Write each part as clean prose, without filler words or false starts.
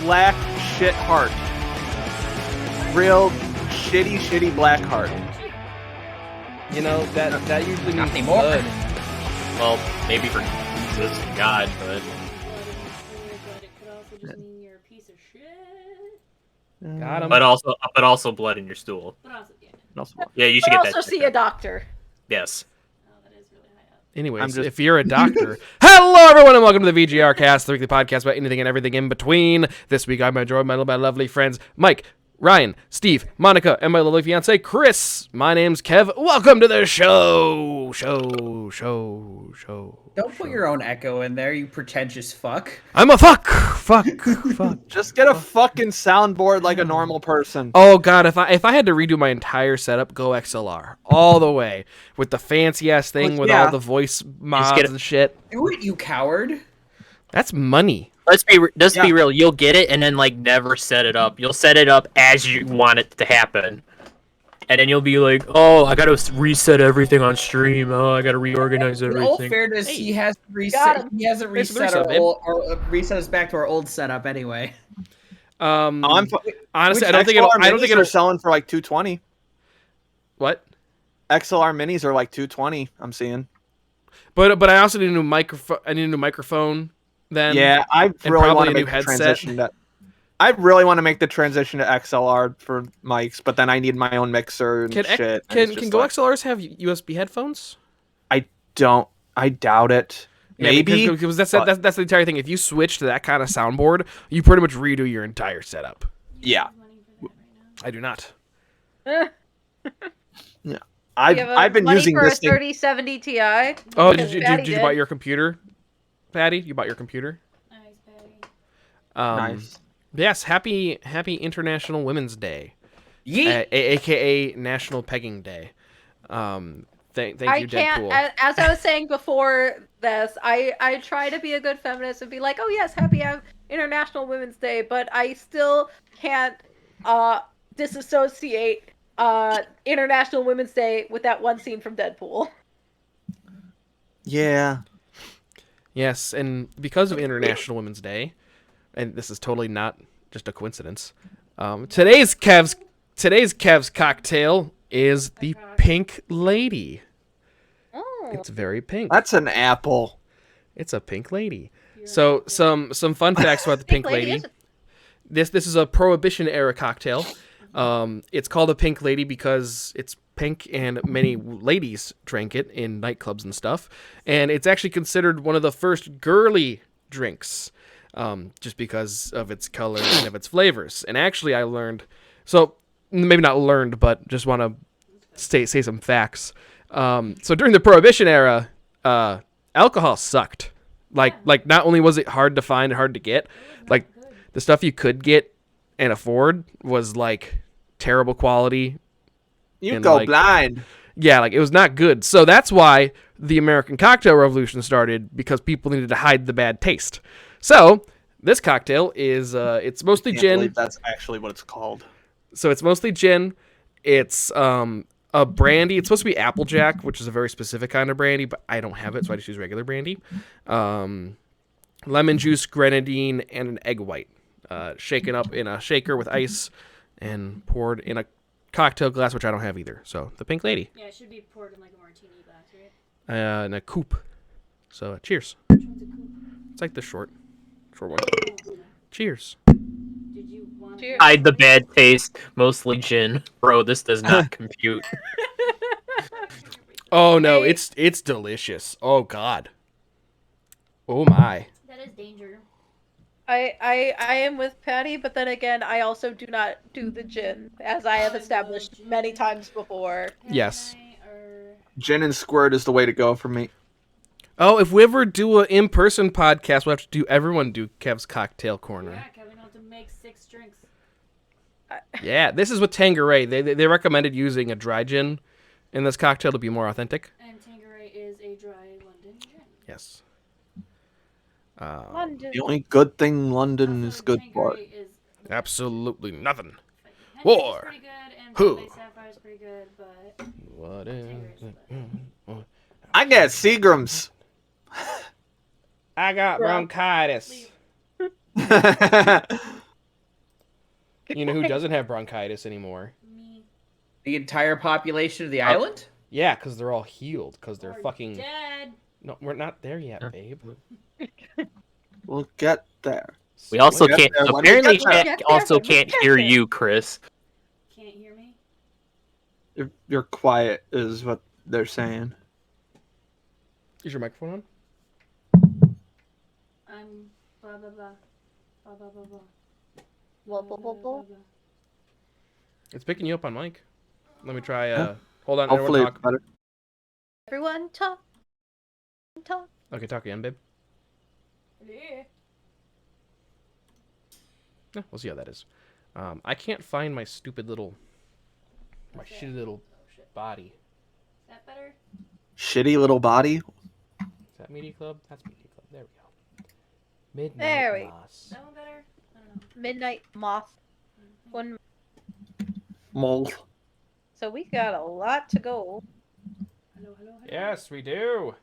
Black shit heart. Real shitty black heart. You know, that usually means anymore. blood. Well, maybe for Jesus and God, but... But it could also just mean you're a piece of shit. Got him. But also blood in your stool. But also, yeah. Yeah, you should But get that also see checked a out. doctor. Yes. Oh, that is really high up. Anyways, if you're a doctor, hello everyone and welcome to the VGRCast, the weekly podcast about anything and everything in between. This week I'm joined by my lovely friends Mike, Ryan, Steve, Monica, and my lovely fiance Chris. My name's Kev. Welcome to the show. Don't put your own echo in there, you pretentious fuck. I'm a fuck. Just get a fucking soundboard like a normal person. Oh god, if I had to redo my entire setup, go XLR all the way with the fancy ass thing with all the voice mods and shit. Do it, you coward. That's money. Let's be real. You'll get it and then like never set it up. You'll set it up as you want it to happen, and then you'll be like, "Oh, I gotta reset everything on stream. Oh, I gotta reorganize everything." In all fairness, he hasn't reset. He hasn't reset reset us back to our old setup anyway. Honestly, I don't think it'll selling for like $220. What? XLR minis are like $220. I'm seeing. But I also need a new microphone. I need a new microphone. Then I really want to make the transition. I really want to make the transition to XLR for mics, but then I need my own mixer and shit. Can Go XLRs have USB headphones? I doubt it. Maybe because that's the entire thing. If you switch to that kind of soundboard, you pretty much redo your entire setup. Yeah, I do not. Yeah, I've been using this thing. 3070 Ti. Oh, did you buy your computer, Patty? You bought your computer? Nice, Patty. Nice. Yes, happy International Women's Day, Yeet. aka National Pegging Day. Thank you, Deadpool. As I was saying before this, I try to be a good feminist and be like, oh yes, happy International Women's Day, but I still can't disassociate International Women's Day with that one scene from Deadpool. Yeah. Yes, and because of International Women's Day, and this is totally not just a coincidence, today's Kev's cocktail is the Pink Lady. Oh. It's very pink. That's an apple. It's a pink lady. So some fun facts about the Pink Lady. This is a Prohibition era cocktail. It's called a Pink Lady because it's pink and many ladies drank it in nightclubs and stuff. And it's actually considered one of the first girly drinks, just because of its color and of its flavors. And actually I learned, so maybe not learned, but just want to say some facts. So during the Prohibition era, alcohol sucked. Like not only was it hard to find and hard to get, like the stuff you could get and afford was like terrible quality. You go blind. Yeah, like it was not good. So that's why the American cocktail revolution started, because people needed to hide the bad taste. So this cocktail is it's mostly gin. That's actually what it's called. So it's mostly gin. It's a brandy. It's supposed to be Applejack, which is a very specific kind of brandy, but I don't have it, so I just use regular brandy. Lemon juice, grenadine, and an egg white. Shaken up in a shaker with ice and poured in a cocktail glass, which I don't have either. So the Pink Lady. Yeah, it should be poured in like a martini glass, right? In a coupe. So cheers. Which one's a coupe? It's like the short one. Cheers. Did you want Cheers. Hide the bad taste. Mostly gin. Bro, this does not compute. Oh no, it's delicious. Oh god. Oh my. That is danger. I am with Patty, but then again, I also do not do the gin, as I have established many times before. Yes. Gin and squirt is the way to go for me. Oh, if we ever do an in-person podcast, we'll have to do everyone do Kev's cocktail corner. Yeah, Kevin will have to make 6 drinks. Yeah, this is with Tanqueray. They recommended using a dry gin in this cocktail to be more authentic. And Tanqueray is a dry London gin. Yes. London. The only good thing London is good for. Tanqueray is Absolutely nothing. Hennessy's War. pretty good, and Who? Bombay Sapphire's pretty good, but What is Tanqueray's I get Seagram's. I got bronchitis. You know who doesn't have bronchitis anymore? me. The entire population of the island? Yeah, because they're all healed. Because they're Or fucking. dead. No, we're not there yet, babe. We'll get there. We also Get can't. there when we Apparently, get there. chat also can't hear you, Chris. Can't hear me? You're quiet, is what they're saying. Is your microphone on? I'm blah blah blah. Blah blah blah blah. Blah, blah, blah, blah. It's picking you up on mic. Let me try. Hold on. Hopefully, Everyone it's talk. better. Everyone talk. Talk. Okay, talk again, babe. Yeah. Yeah, we'll see how that is. I can't find my stupid little, shitty little body. Is that better? Shitty little body. Is that Media Club? That's Media Club. There we go. Midnight There we- Moss. Is that one better? I don't know. Midnight Moth. One. Mole. So we got a lot to go. Hello, hello, hello. Yes, we do.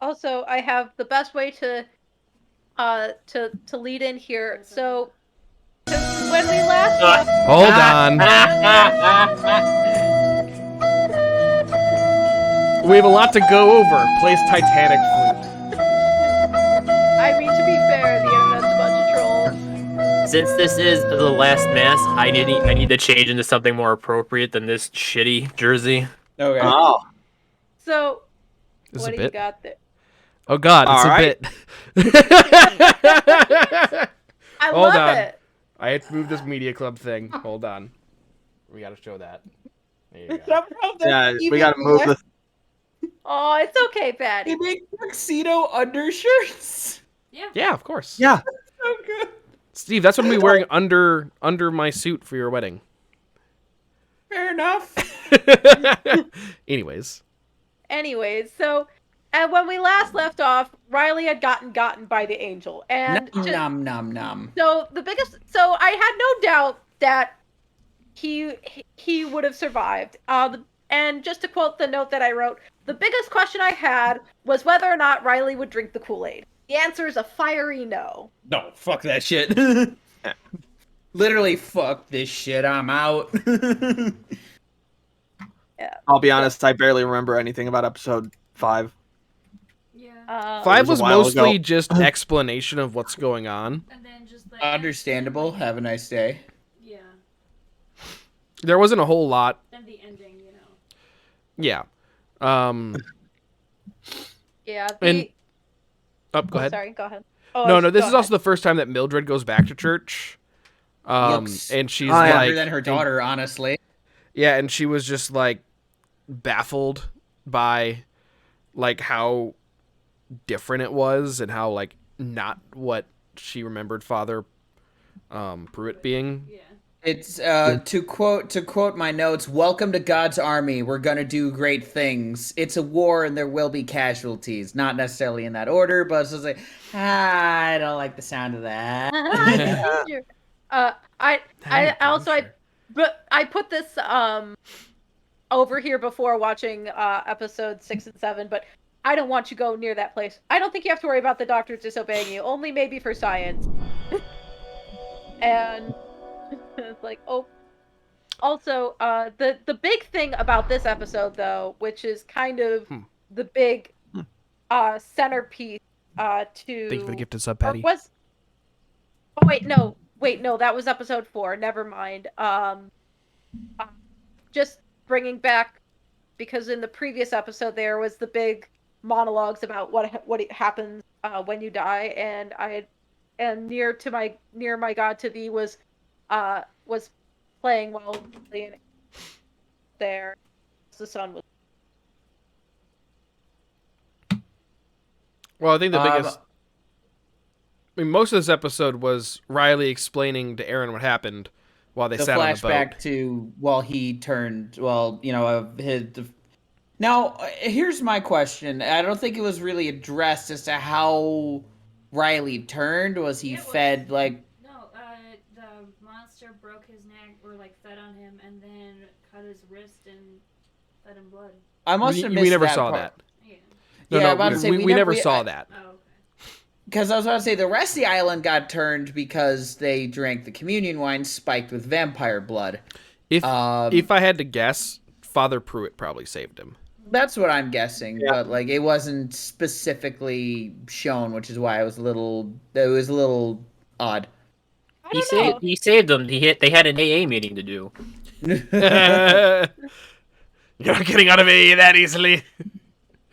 Also, I have the best way to lead in here. So, when we last left, Hold on. We have a lot to go over. Plays Titanic flute. I mean, to be fair, the internet's a bunch of trolls. Since this is the last mass, I need to change into something more appropriate than this shitty jersey. Okay. Oh. So, This is what a do you bit. got there? Oh God, it's All right. a bit. I Hold love on. it. I had to move this Media Club thing. Hold on. We gotta show that. There you go. Yeah, we gotta move this. Oh, it's okay, They Patty. make tuxedo undershirts. Yeah. Yeah, of course. Yeah. So good. Steve, that's what I'm gonna be wearing under my suit for your wedding. Fair enough. Anyways. Anyways, so, and when we last left off, Riley had gotten by the angel, and Nom nom nom. so I had no doubt that he would have survived. And just to quote the note that I wrote, the biggest question I had was whether or not Riley would drink the Kool-Aid. The answer is a fiery no. No, fuck that shit. Literally, fuck this shit. I'm out. Yeah. I'll be honest, I barely remember anything about episode 5. Yeah. 5 It was was a while mostly ago. just explanation of what's going on. And then just like Understandable. Have a nice day. Yeah. There wasn't a whole lot. Then the ending, you know. Yeah. Yeah. And- Go ahead. Sorry, go ahead. Oh, No, this go is also ahead. the first time that Mildred goes back to church. Looks And she's Oh, yeah. like, Better than her daughter, honestly. yeah, and she was just like baffled by like how different it was and how like not what she remembered Father Pruitt being. Yeah. It's to quote my notes. Welcome to God's army. We're gonna do great things. It's a war and there will be casualties. Not necessarily in that order, but it's just like I don't like the sound of that. But I put this over here before watching episodes 6 and 7, but I don't want you to go near that place. I don't think you have to worry about the doctors disobeying you, only maybe for science. And it's like, oh. Also, the big thing about this episode, though, which is kind of the big centerpiece to... Thank you for the gifted sub, or Patty. was... Oh, wait, no, that was episode 4. Never mind. Just bringing back, because in the previous episode there was the big monologues about what happens when you die, and near my God to thee was playing while there. The sun was. Well, I think the biggest. I mean, most of this episode was Riley explaining to Aaron what happened while they sat on the boat. Flashback to while he turned. Well, his. Now, here's my question. I don't think it was really addressed as to how Riley turned. Was he fed like? No, the monster broke his neck or like fed on him and then cut his wrist and fed him blood. I must have missed we never that saw part. that. Yeah. No, Yeah, no, about to say, we never saw that. Oh, okay. Because I was about to say the rest of the island got turned because they drank the communion wine spiked with vampire blood. If I had to guess, Father Pruitt probably saved him. That's what I'm guessing, Yeah. but like it wasn't specifically shown, which is why it was a little odd. I don't know. He saved them. They had an AA meeting to do. You're not getting out of AA that easily.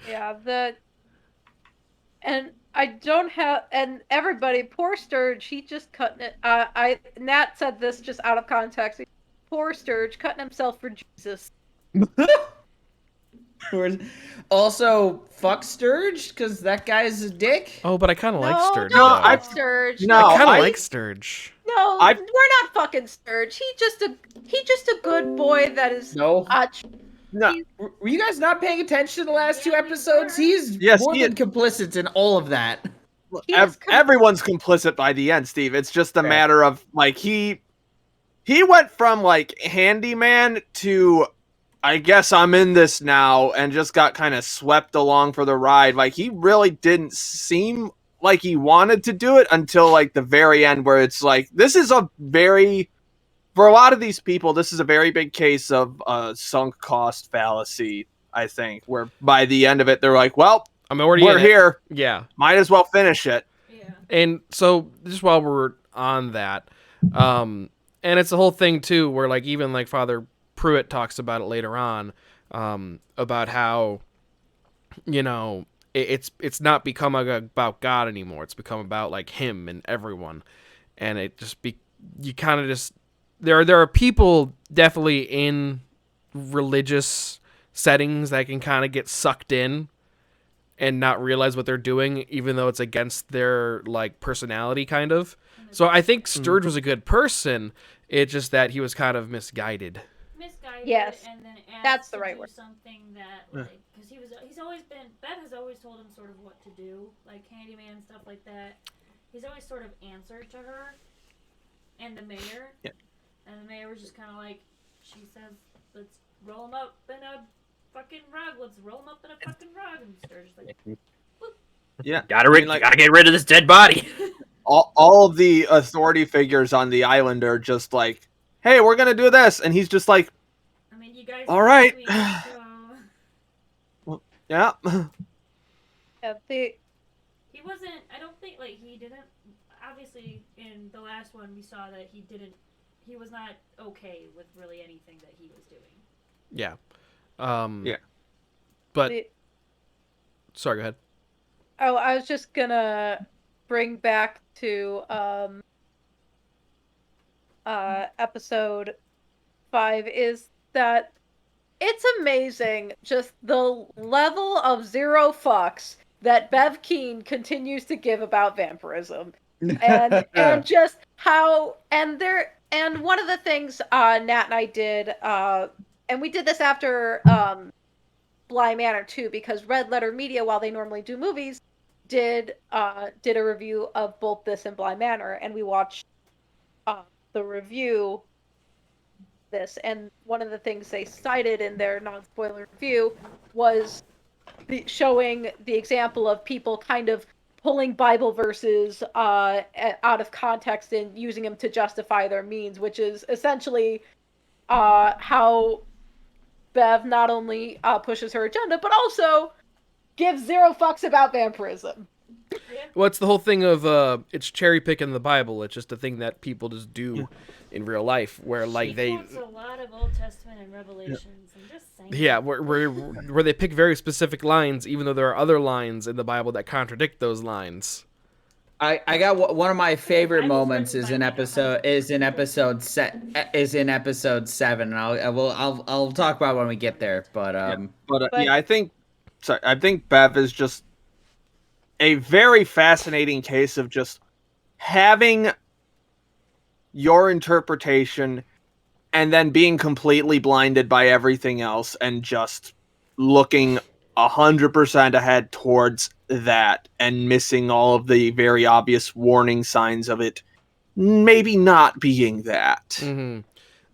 Yeah, and I don't have, and everybody, poor Sturge, he just cutting it. Nat said this just out of context. Poor Sturge cutting himself for Jesus. Also, fuck Sturge, because that guy's a dick. Oh, but I kind of like Sturge. No, though. fuck Sturge. No, I kind of I- like Sturge. No, I- we're not fucking Sturge. He's just a good boy that is. No. No, Were you guys not paying attention to the last two episodes? He's Yes, more he than complicit in all of that. He is everyone's complicit by the end, Steve. It's just a Fair. matter of like he went from like handyman to I guess I'm in this now and just got kind of swept along for the ride. Like he really didn't seem like he wanted to do it until like the very end where it's like this is for a lot of these people, this is a very big case of sunk cost fallacy, I think, where by the end of it, they're like, well, I'm already we're in it. here. Yeah. Might as well finish it. Yeah. And so just while we're on that, and it's the whole thing too, where like even like Father Pruitt talks about it later on, about how, it's not become about God anymore. It's become about like him and everyone, and it just you kind of just there are people definitely in religious settings that can kind of get sucked in and not realize what they're doing, even though it's against their like personality, kind of. So I think Sturge was a good person. It's just that he was kind of misguided. Yes, and then asked that's the to right do word. Something that like because he's always been Beth has always told him sort of what to do, like Candyman and stuff like that. He's always sort of answered to her and the mayor. Yeah. And the mayor was just kind of like, she says, let's roll him up in a fucking rug. Let's roll him up in a fucking rug. And Sturge's like, Yeah. Gotta get rid of this dead body. All of the authority figures on the island are just like, hey, we're going to do this. And he's just like, I mean, you guys. All right. Me, so... yeah. Yeah, He wasn't. I don't think like he didn't. Obviously, in the last one, we saw that he didn't. He was not okay with really anything that he was doing. Yeah. Yeah. But sorry, go ahead. Oh, I was just gonna bring back to episode 5 is that it's amazing just the level of zero fucks that Bev Keane continues to give about vampirism. And just how and one of the things Nat and I did and we did this after Bly Manor too, because Red Letter Media, while they normally do movies, did a review of both this and Bly Manor, and we watched the review this, and one of the things they cited in their non-spoiler review was showing the example of people kind of pulling Bible verses out of context and using them to justify their means, which is essentially how Bev not only pushes her agenda, but also gives zero fucks about vampirism. Well, it's the whole thing of it's cherry picking the Bible. It's just a thing that people just do in real life, where like He they. quotes a lot of Old Testament and Revelations. I'm just saying. Yeah, where they pick very specific lines, even though there are other lines in the Bible that contradict those lines. I got one of my favorite Bible's moments written is by in like episode 7, and I'll talk about it when we get there. But I think Bev is just a very fascinating case of just having your interpretation and then being completely blinded by everything else and just looking 100% ahead towards that and missing all of the very obvious warning signs of it maybe not being that. Mm-hmm.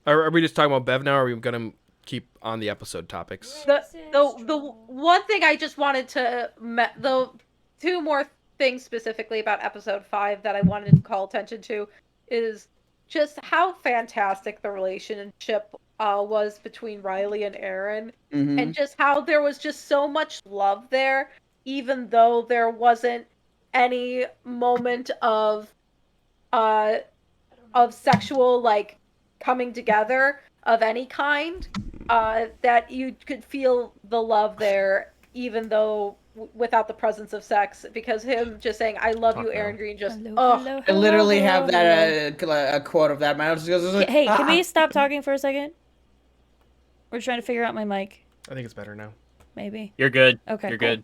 Are we just talking about Bev now, or are we going to keep on the episode topics? The one thing I just wanted to the two more things specifically about episode 5 that I wanted to call attention to is just how fantastic the relationship was between Riley and Aaron, and just how there was just so much love there, even though there wasn't any moment of sexual like coming together of any kind. That you could feel the love there, even though without the presence of sex, because him just saying "I love you, Aaron Green," just I literally have that a quote of that. Hey, can we stop talking for a second? We're trying to figure out my mic. I think it's better now. Maybe. You're good. Okay. You're cool. good.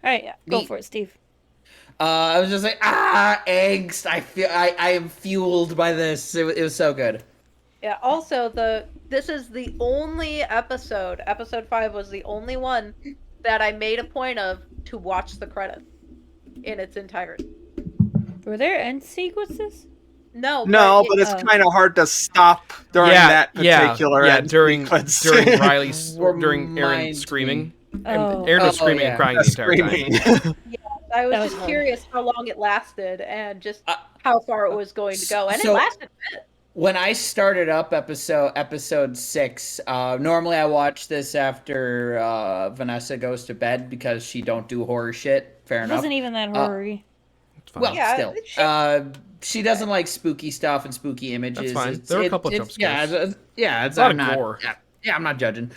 All right, go for it, Steve. I was just like, angst. I am fueled by this. It was so good. Yeah. Also, this is the only episode. Episode 5 was the only one that I made a point of to watch the credits in its entirety. Were there end sequences? No, but it's kind of hard to stop during that particular during sequence. during Aaron screaming. Oh. Aaron was screaming and crying the entire time. I was was just hard. curious how long it lasted and just how far it was going to go, and it lasted a bit. When I started up episode 6, normally I watch this after Vanessa goes to bed because she don't do horror shit. Fair It enough. wasn't even that horror-y. Well, Yeah, still, she doesn't like spooky stuff and spooky images. That's fine. There were a couple of jump scares. It's a lot I'm of not, gore. Yeah, I'm not judging.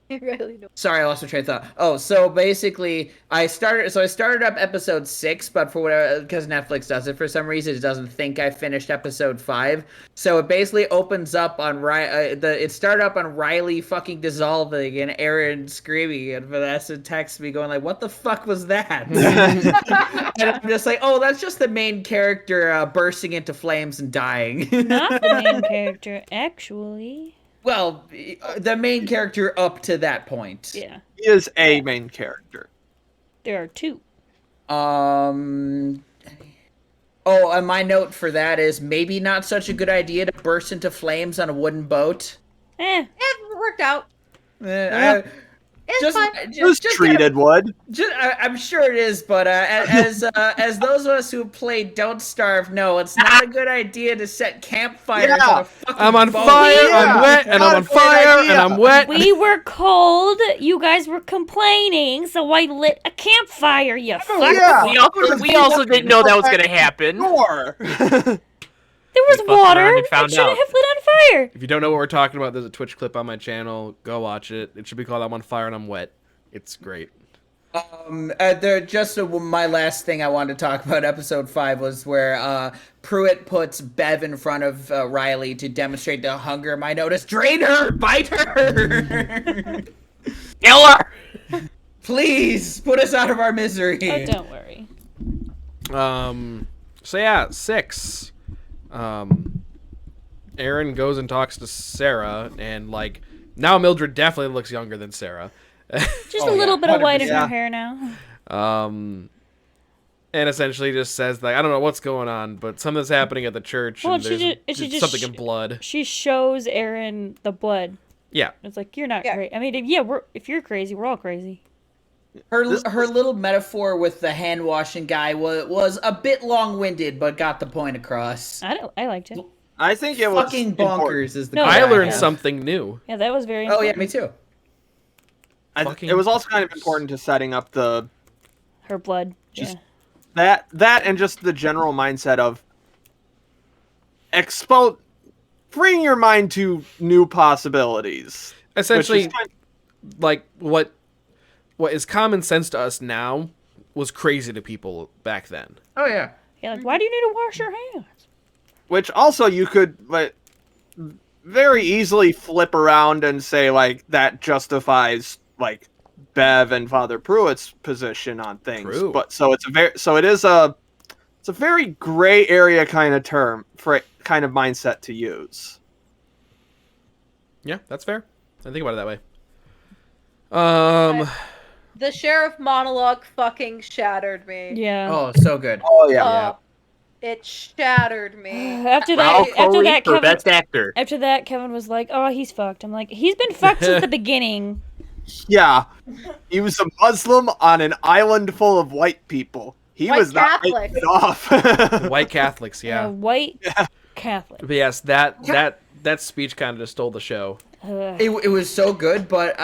Really no. Sorry, I lost my train of thought. Oh, so basically, I started up episode 6, but for whatever, because Netflix does it for some reason, it doesn't think I finished episode 5. So it basically opens up on it started up on Riley fucking dissolving and Aaron screaming, and Vanessa texts me going like, "What the fuck was that?" And I'm just like, "Oh, that's just the main character bursting into flames and dying." Not the main character, actually. Well, the main character up to that point. Yeah. He is a main character. There are 2. And my note for that is maybe not such a good idea to burst into flames on a wooden boat. It worked out. Just, fine. Just treated wood. I'm sure it is, but as those of us who played Don't Starve know, it's not a good idea to set campfires on a fucking I'm on boat. fire, I'm wet, and I'm on fire, and I'm wet. We were cold. You guys were complaining, so I lit a campfire. You fuck. Yeah. We also didn't know that was gonna happen. More. There was We fucked water. around and It found shouldn't out. have lit on fire. If you don't know what we're talking about, there's a Twitch clip on my channel. Go watch it. It should be called "I'm on fire and I'm wet." It's great. My last thing I wanted to talk about episode 5 was where Pruitt puts Bev in front of Riley to demonstrate the hunger. My notice: drain her, bite her, Kill her! please put us out of our misery. Oh, don't worry. So yeah, 6. Aaron goes and talks to Sarah, and like now Mildred definitely looks younger than Sarah. Just a little bit of white in her 100%. hair now. And essentially just says like, I don't know what's going on, but something's happening at the church, Well, and she there's just something in blood. She shows Aaron the blood. Yeah. It's like, you're not Yeah. crazy. I mean, if you're crazy, we're all crazy. Her little metaphor with the hand washing guy was a bit long winded, but got the point across. I liked it. I think it was Fucking important. bonkers is the. No, quote I have. learned something new. Yeah, that was very Oh yeah, important. me too. Fucking It was also kind of important to setting up the Her blood. Just- yeah. that and just the general mindset of freeing your mind to new possibilities. Essentially, Which is kind like what is common sense to us now was crazy to people back then. Oh yeah. Yeah, like, why do you need to wash your hands? which also you could very easily flip around and say like that justifies like Bev and Father Pruitt's position on things. True. But so it's a very gray area kind of term for kind of mindset to use. Yeah, that's fair. I think about it that way. The sheriff monologue fucking shattered me. Yeah. Oh, so good. Oh yeah. Uh, It shattered me. After Raul that, after Coley that, for Kevin. best actor. After that, Kevin was like, "Oh, he's fucked." I'm like, "He's been fucked since the beginning." Yeah. He was a Muslim on an island full of white people. He White was not Catholics. taking it off. White Catholics, yeah. White Catholic. But yes, that speech kind of just stole the show. Ugh. It was so good, but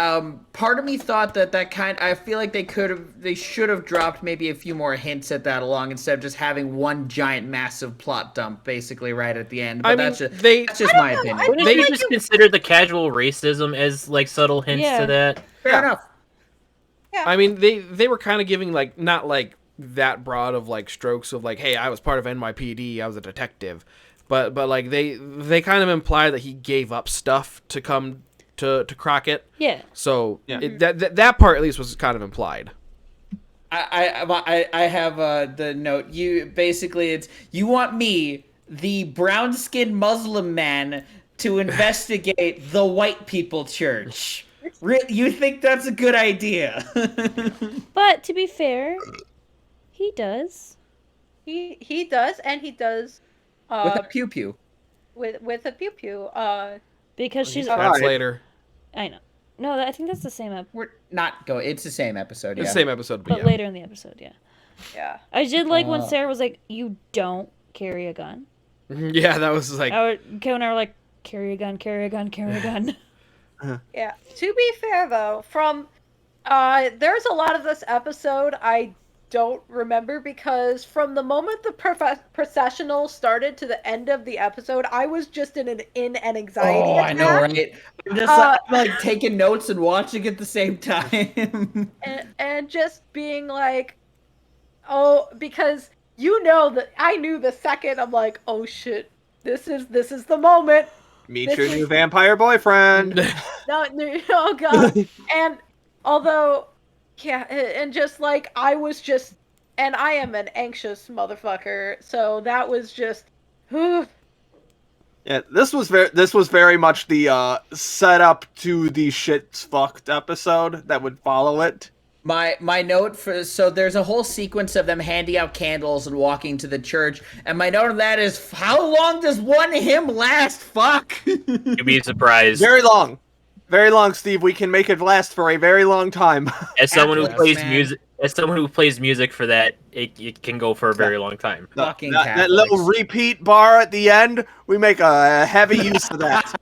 part of me thought I feel like they should have dropped maybe a few more hints at that along instead of just having one giant massive plot dump basically right at the end. But I mean, that's just my opinion. Wouldn't you just consider the casual racism as like subtle hints Yeah. to that? Fair enough. I mean, they were kind of giving like not like that broad of like strokes of like, hey, I was part of NYPD, I was a detective, but like they kind of imply that he gave up stuff to come to Crockett. Yeah. So Yeah. that part at least was kind of implied. I have the note. You want me, the brown-skinned Muslim man, to investigate the white people church. You think that's a good idea? But to be fair, he does. He does, and he does With a pew pew. with a pew pew. Because she's. Oh, That's Alright. later. I know. No, I think that's the same We're not going. It's the same episode. It's Yeah. the same episode, but but yeah. later in the episode, yeah. Yeah. I did like when Sarah was like, "You don't carry a gun." Yeah, that was like Kevin and I were like, "Carry a gun, carry a gun, carry a gun." Yeah. To be fair, though, from there's a lot of this episode I don't remember because from the moment the processional started to the end of the episode, I was just in an anxiety Oh, I know, attack. right? I'm just I'm, like taking notes and watching at the same time. And just being like, oh, because you know that I knew the second I'm like, oh shit, this is the moment. Meet This your is- new vampire boyfriend. No, oh god. And although, yeah, and just like I was just, and I am an anxious motherfucker, so that was just, whew. Yeah, this was very much the setup to the shit's fucked episode that would follow it. My note so there's a whole sequence of them handing out candles and walking to the church, and my note on that is how long does one hymn last? Fuck. You'd be surprised. Very long, Steve. We can make it last for a very long time. As someone who Catholics, plays music for that, it can go for a very long time. Fucking that little Catholics. repeat bar at the end, we make a heavy use of that.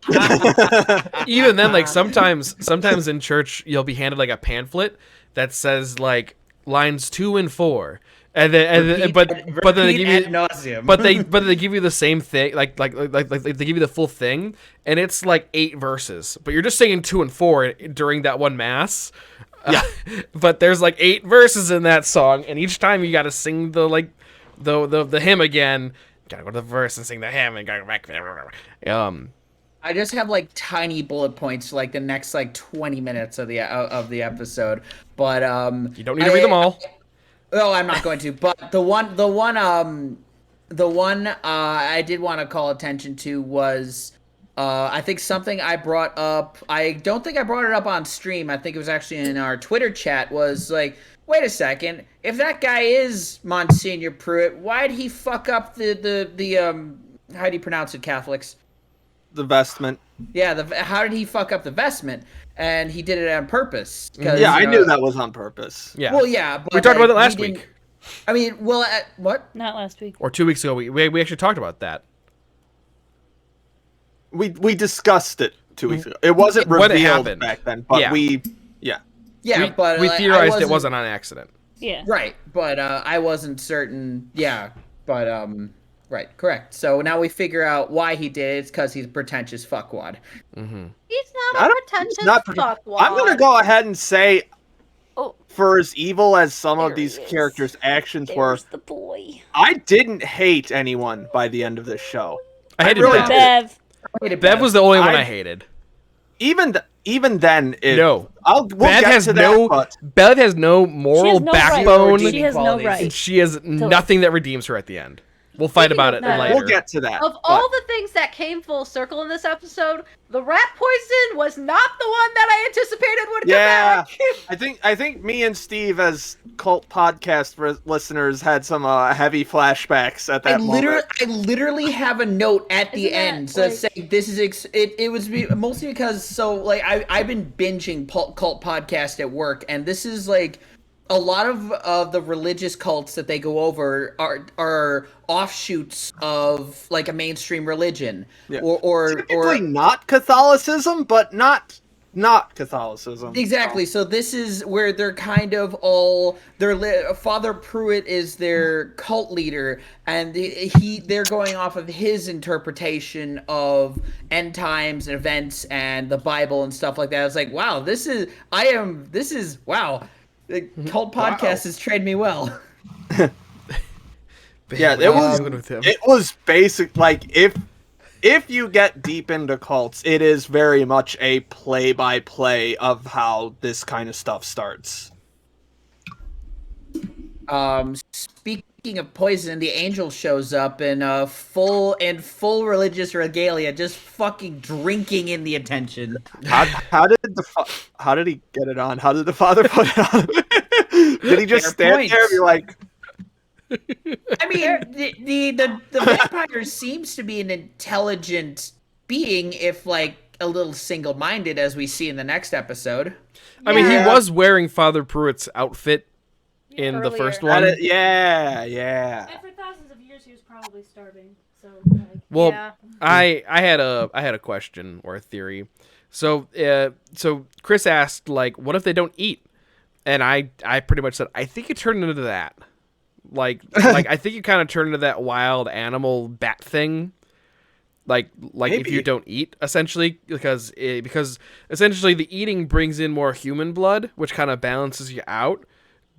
even then, like sometimes in church you'll be handed like a pamphlet that says like lines 2 and 4, and then but then they give you ad nauseum. but they give you the same thing like they give you the full thing, and it's like 8 verses, but you're just singing 2 and 4 during that one mass. Yeah. But there's like 8 verses in that song, and each time you got to sing the hymn again. Gotta go to the verse and sing the hymn and go back. I just have like tiny bullet points for like the next like 20 minutes of the episode, but You don't need to read them all. Oh, I'm not going to. But the one I did want to call attention to was I think something I brought up. I don't think I brought it up on stream. I think it was actually in our Twitter chat. Was like, wait a second. If that guy is Monsignor Pruitt, why'd he fuck up the how do you pronounce it, Catholics? The vestment. Yeah, how did he fuck up the vestment? And he did it on purpose. Yeah, I knew that was on purpose. Yeah. Well, yeah, but We talked about it last he didn't- week. I mean, well, what? Not last week. Or 2 weeks ago, we actually talked about that. We discussed it 2 weeks ago. It wasn't What revealed happened. back then, but Yeah. Yeah, but we like, theorized I it wasn't on accident. Yeah. right. But I wasn't certain. Yeah, but right, correct. So now we figure out why he did it. It's because he's a pretentious fuckwad. He's I not a don't- pretentious not fuckwad. I'm gonna go ahead and say, Oh. for as evil as some of There these he is. characters' actions were, There's the boy. I didn't hate anyone by the end of this show. I hated really Bev. did. Bev. I hated Bev was the only one I- I hated. even then, No. we'll Beth get has to no. that. But Beth has no moral no backbone. right. She has no qualities. right. And she has nothing that redeems her at the end. We'll fight Speaking about of it that, later. we'll get to that. Of all the things that came full circle in this episode, the rat poison was not the one that I anticipated would come Yeah, back. I think me and Steve, as cult podcast listeners, had some heavy flashbacks at that moment. I literally have a note at the Isn't that, end that like- saying this is it was mostly because I've been binging cult podcast at work, and this is like a lot of the religious cults that they go over are offshoots of like a mainstream religion, Yeah. or Typically not Catholicism, but not Catholicism. Exactly. So this is where they're kind of all Father Pruitt is their cult leader, and they're going off of his interpretation of end times and events and the Bible and stuff like that. It's like, wow, this is wow. The cult podcast has trained me well. Yeah, it was basic. Like if you get deep into cults, it is very much a play-by-play of how this kind of stuff starts. Speaking of poison, the angel shows up in full religious regalia, just fucking drinking in the attention. How did he get it on? How did the father put it on? Did he just Fair stand point. there and be like, I mean, the vampire seems to be an intelligent being, if like a little single-minded, as we see in the next episode. I mean, he Yeah. was wearing Father Pruitt's outfit in the Earlier. first one. yeah. And for thousands of years, he was probably starving. So, like, Well, Yeah. I had a question or a theory. So Chris asked, like, what if they don't eat? And I pretty much said, I think it turned into that. Like I think you kind of turned into that wild animal bat thing. Like if Maybe. you don't eat, essentially, because essentially the eating brings in more human blood, which kind of balances you out.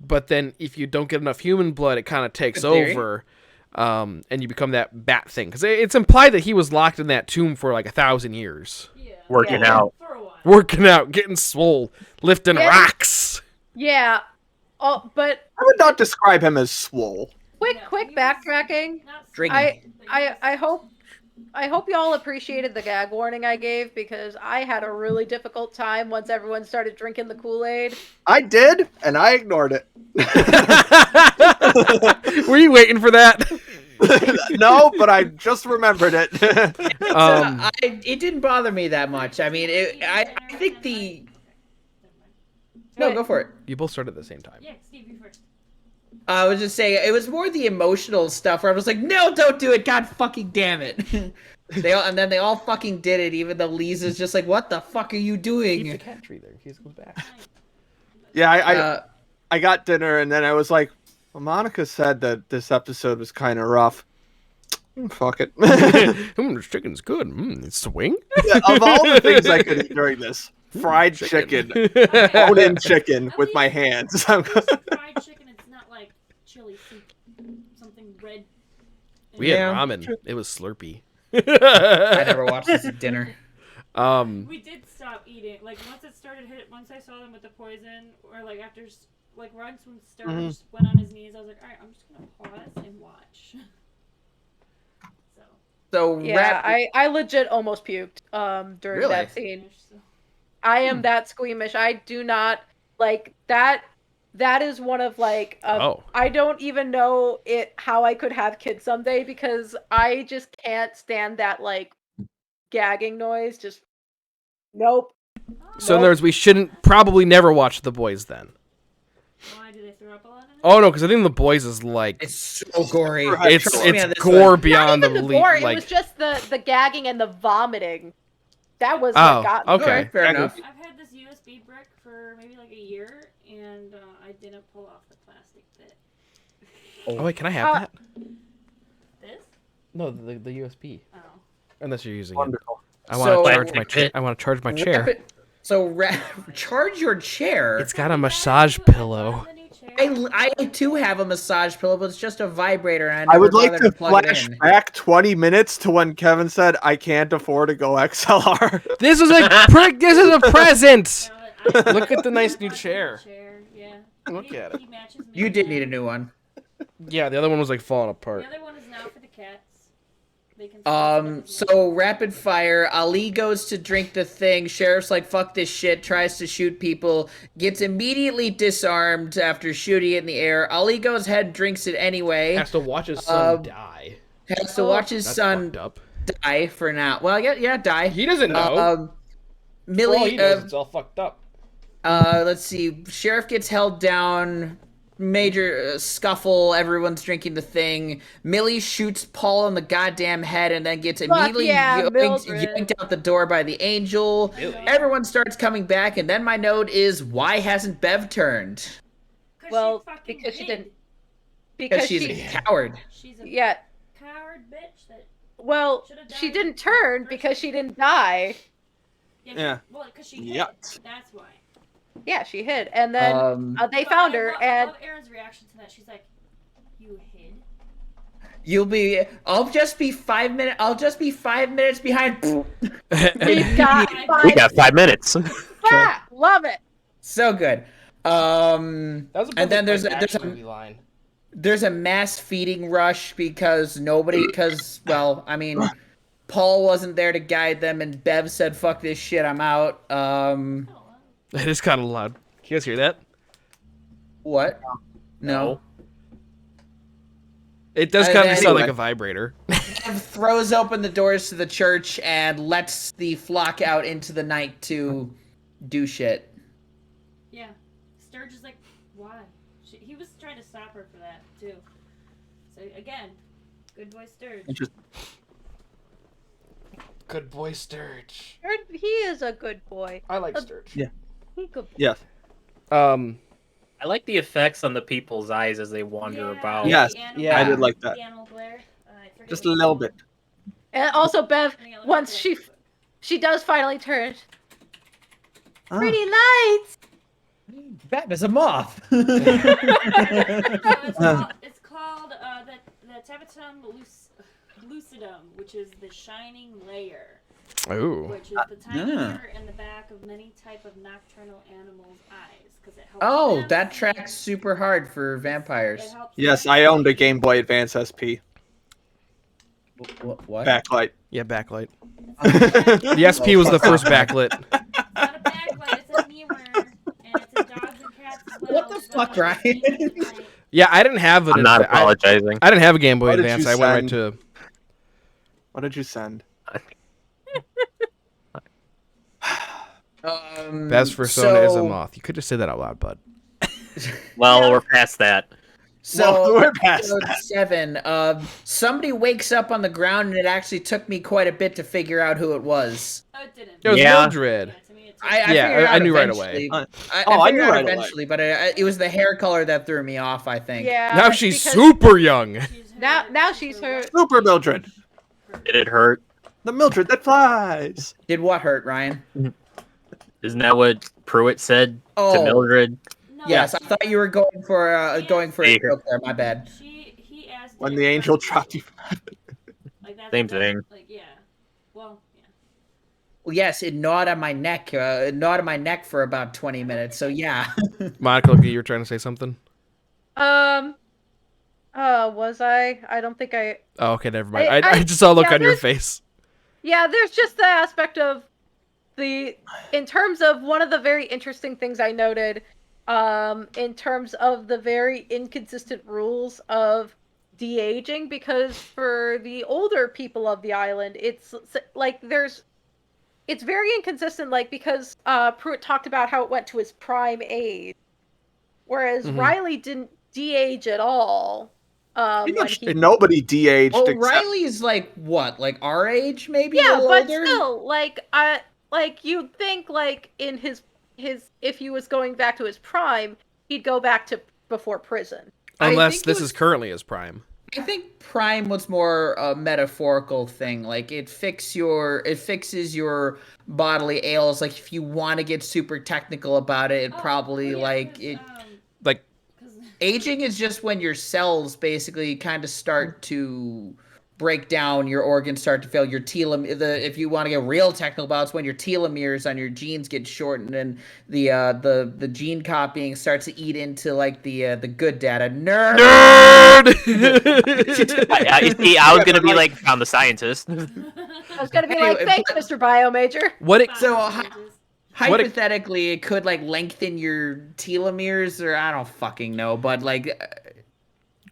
But then if you don't get enough human blood, it kind of takes Good theory. over, and you become that bat thing. Because it's implied that he was locked in that tomb for like 1,000 years, yeah. Working out. For a while. working out, getting swole, lifting Yeah. rocks. Yeah. Oh, but I would not describe him as swole. quick No, quick he was backtracking. Not Drinking. I hope y'all appreciated the gag warning I gave, because I had a really difficult time once everyone started drinking the Kool-Aid. I did, and I ignored it. Were you waiting for that? No, but I just remembered it. It didn't bother me that much. I mean, I think the no, go for it. You both started at the same time. Yeah, Steve, you first. I was just saying, it was more the emotional stuff where I was like, no, don't do it. God fucking damn it. Then they all fucking did it, even though Lisa's just like, what the fuck are you Keep the doing? cat tree there in case it comes back. Yeah, I got dinner, and then I was like, well, Monica said that this episode was kind of rough. Fuck it. This chicken's good. It's swing. Yeah, of all the things I could eat during this, fried chicken, bone-in chicken At with my least- hands. At least it's fried chicken, it's not like chili soup. Something red. We had Yeah. ramen. It was Slurpee. I never watched this at dinner. We did stop eating. Like once I saw them with the poison, or like after like once when Star just went on his knees, I was like, all right, I'm just gonna pause and watch. So Yeah, I legit almost puked during Really? that scene. So. I am that squeamish. I do not like that. That is one of like Oh. I don't even know how I could have kids someday, because I just can't stand that like gagging noise. Just nope. So in other words, we shouldn't probably never watch The Boys then. Why do they throw up a lot in it? Oh no, because I think The Boys is like it's so gory. it's Trust me on this gore one. beyond Not even the gore. It like. was just the gagging and the vomiting. That was Oh, what got me. okay. Alright, fair enough. I've had this USB brick for maybe like a year, and I didn't pull off the plastic bit. Oh wait, can I have that? This? No, the USB. Oh. Unless you're using Wonderful. it. I want to So- charge my chair. I want to charge my chair. So charge your chair. It's got a massage pillow. The new chair. I too have a massage pillow, but it's just a vibrator, and I I never would like bothered to plug it flash in. back 20 minutes to when Kevin said, I can't afford to go XLR. This is a this is a present. No, Look at the nice new I like chair. Yeah. Look at it. He matches me You did now. need a new one. Yeah, the other one was like falling apart. The other one is now for the cats. They can sleep with his So rapid fire. Ali goes to drink the thing. Sheriff's like, fuck this shit. Tries to shoot people. Gets immediately disarmed after shooting it in the air. Ali goes ahead, drinks it anyway. Has to watch his son die. Has to watch his That's son fucked up. die for now. Well, yeah, die. He doesn't know. For all Millie, he knows, it's all fucked up. let's see. Sheriff gets held down. Major scuffle. Everyone's drinking the thing. Millie shoots Paul in the goddamn head and then gets immediately yanked out the door by the angel. Everyone starts coming back, and then my note is, why hasn't Bev turned? Well, she fucking because she hid. didn't. Because Because she's she. a coward. She's a Yeah. coward bitch that. Well, Should've she died didn't first. turn because she didn't die. Yeah. Well, because she hid. Yep. That's why. Yeah, she hid, and then they But found I her, love, and I love Erin's reaction to that. She's like, "You hid." I'll just be 5 minutes. I'll just be 5 minutes behind. we've got We got 5 minutes. Love it. So good. That was a And then perfect, there's like, a action movie line. there's a mass feeding rush because well, I mean, Paul wasn't there to guide them, and Bev said, "Fuck this shit, I'm out." That is kind of loud. Can you guys hear that? What? No. It does And kind of then- sound like a vibrator. Bev throws open the doors to the church and lets the flock out into the night to do shit. Yeah. Sturge is like, "Why?" He was trying to stop her for that too. So again, good boy Sturge. Good boy, Sturge. He is a good boy. I like Sturge. Yeah. He good. Yes. I like the effects on the people's eyes as they wander about. Yes. The animal- Yeah. I did like that. The animal glare. I forget Just what a it's little called. bit. And also, Bev, Yeah, like once that. she does finally turn. Ah. Pretty lights. Bev is a moth. So it's called the Tabatum lucidum, which is the shining layer, Ooh. which is the tiny mirror in the back of many type of nocturnal animals' eyes, because it helps. Oh, them that see. tracks super hard for It vampires. helps Yes, them I owned a see. Game Boy Advance SP. What? Backlight. Yeah, backlight. It's The SP was the first backlit. not a backlight, it's a mirror, and it's a dogs and cats as well. What the so fuck, that Ryan? it's easy to find. Yeah, I didn't have it. I'm not apologizing. I didn't have a Game Boy What did Advance. you I went right send? to. What did you send? Best persona is a moth. You could just say that out loud, bud. Well, we're past that. So, Well, we're past episode that. 7. Somebody wakes up on the ground, and it actually took me quite a bit to figure out who it was. Oh, it didn't. It was Yeah. Mildred. Yeah, to me it I Yeah, figured it I out knew right eventually. away. I figured knew it out right away. eventually, but it was the hair color that threw me off, I think. Yeah. Now it's she's because super young. She's Now she's her. Super Mildred. Did it hurt? The Mildred that flies. Did what hurt, Ryan? Isn't that what Pruitt said Oh. to Mildred? No, Yes, I thought you were going for a Hey. joke there. My bad. He asked When if the it angel was- dropped you. Like that's Same thing. Like yeah. Well, yeah. Well, yes, it gnawed on my neck. It gnawed on my neck for about 20 minutes. So yeah. Monica, you were trying to say something? Was I? I don't think I. Oh, okay, never mind. I- I just saw a look yeah, on your there's- face. Yeah, there's just the aspect of in terms of one of the very interesting things I noted, in terms of the very inconsistent rules of de-aging, because for the older people of the island, it's like it's very inconsistent, like because Pruitt talked about how it went to his prime age, whereas Mhm. Riley didn't de-age at all. Pretty When much he nobody de-aged Well, except Riley's like what? Like our age, maybe? a yeah, little but older? still, like you'd think, like in his if he was going back to his prime, he'd go back to before prison. Unless think it this was- is currently his prime. I think prime was more a metaphorical thing. Like it fixes your bodily ails. Like if you want to get super technical about it, it probably Oh, yeah, like 'cause, it. Like, 'cause- Aging is just when your cells basically kind of start to break down, your organs start to fail, your if you want to get real technical about it, it's when your telomeres on your genes get shortened and the gene copying starts to eat into like the good data. Nerd. See, I was gonna be like, I'm the scientist. I was gonna be like, thanks, Mr. Bio Major. Hypothetically, it could like lengthen your telomeres, or I don't fucking know, but like.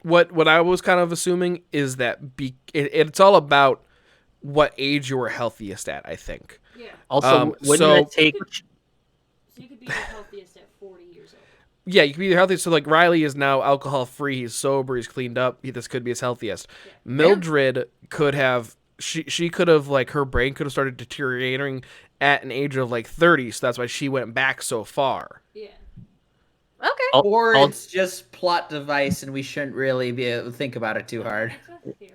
What I was kind of assuming is that it's all about what age you were healthiest at, I think. Yeah. Also, wouldn't it take? So you could be the healthiest at 40 years old. Yeah, you could be the healthiest. So like Riley is now alcohol free. He's sober. He's cleaned up. This could be his healthiest. Yeah. Mildred could have. She could have like her brain could have started deteriorating at an age of like 30. So that's why she went back so far. Yeah. Okay. Or it's just plot device, and we shouldn't really be able to think about it too hard.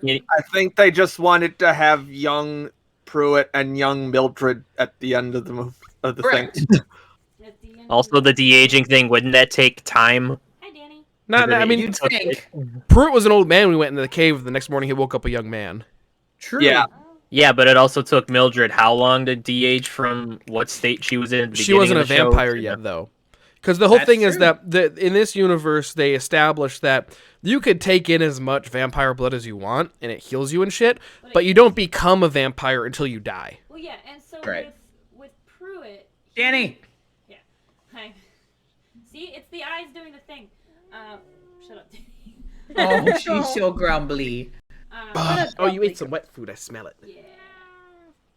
I think they just wanted to have young Pruitt and young Mildred at the end of the thing. Also, the de-aging thing, wouldn't that take time? Hi, Danny. No, I mean, You'd think. Pruitt was an old man when he went into the cave. The next morning, he woke up a young man. True. Yeah. Yeah, but it also took Mildred how long to de-age from what state she was in? At the She wasn't a beginning of the vampire show? yet, though. Because the whole That's thing is true. that in this universe, they established that you could take in as much vampire blood as you want, and it heals you and shit, but you don't become a vampire until you die. Well, yeah, and so Right. with Pruitt... Danny! Yeah. Hi. See, it's the eyes doing the thing. Shut up, Danny. Oh, she's so grumbly. Oh, you ate some wet food. I smell it. Yeah.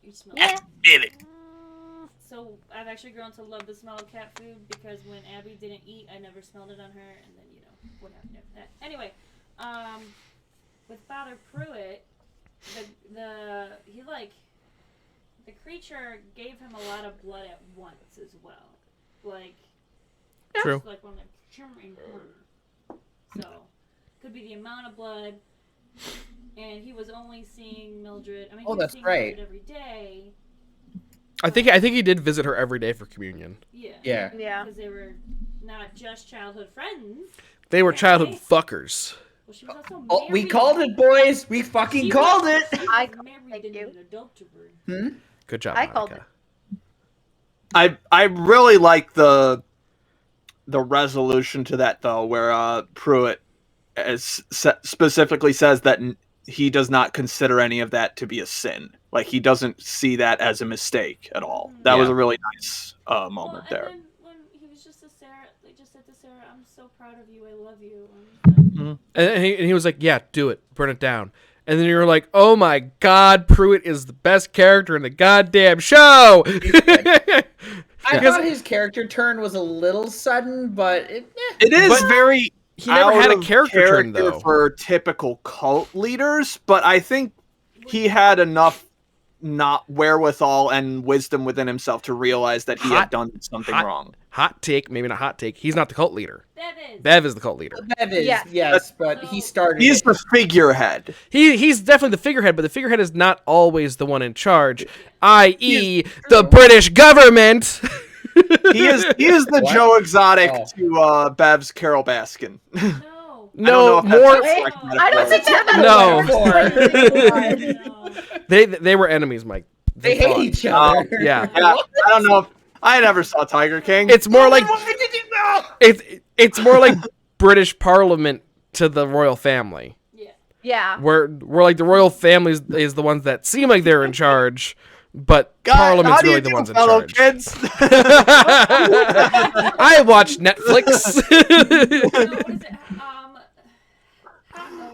You smell Yeah. it. So I've actually grown to love the smell of cat food because when Abby didn't eat, I never smelled it on her, and then what happened after that. Anyway, with Father Pruitt, the creature gave him a lot of blood at once as well. Like True. just like one of them. So could be the amount of blood, and he was only seeing Mildred. I mean, Oh, he was that's seeing right. Mildred every day. I think he did visit her every day for communion. Yeah. Yeah. Yeah. Because they were not just childhood friends. They were childhood fuckers. Well, she was also Oh, we married. called it, boys. We fucking She called was- it. she was I- married thank and you. an adulterer. Good job, I called Monica. I really like the resolution to that though, where Pruitt specifically says that he does not consider any of that to be a sin. Like he doesn't see that as a mistake at all. That was a really nice moment and there. then when he was just to Sarah, they just said to Sarah, "I'm so proud of you. I love you." And he was like, "Yeah, do it, burn it down." And then you were like, "Oh my God, Pruitt is the best character in the goddamn show." I thought his character turn was a little sudden, but It is But very. he never had a out of character turn, though. for typical cult leaders, but I think he had enough not wherewithal and wisdom within himself to realize that he had done something wrong. Hot take, maybe not hot take. He's not the cult leader. That is. Bev is the cult leader. Bev is, Yeah. yes, but he started. He's it. the figurehead. He's definitely the figurehead, but the figurehead is not always the one in charge, i.e., the British government. He is the What? Joe Exotic Oh. to Bev's Carol Baskin. No. No, I don't know if more. that's the correct I don't think metaphor. that No. They were enemies, Mike. They hate fought. each other. Yeah. Yeah, I don't know. I never saw Tiger King. It's more like What did you know? it's more like British Parliament to the royal family, Yeah. Yeah. where like the royal family is the ones that seem like they're in charge, but God, Parliament's how do you really the do, ones in fellow charge. kids? I watch Netflix. No, what is it?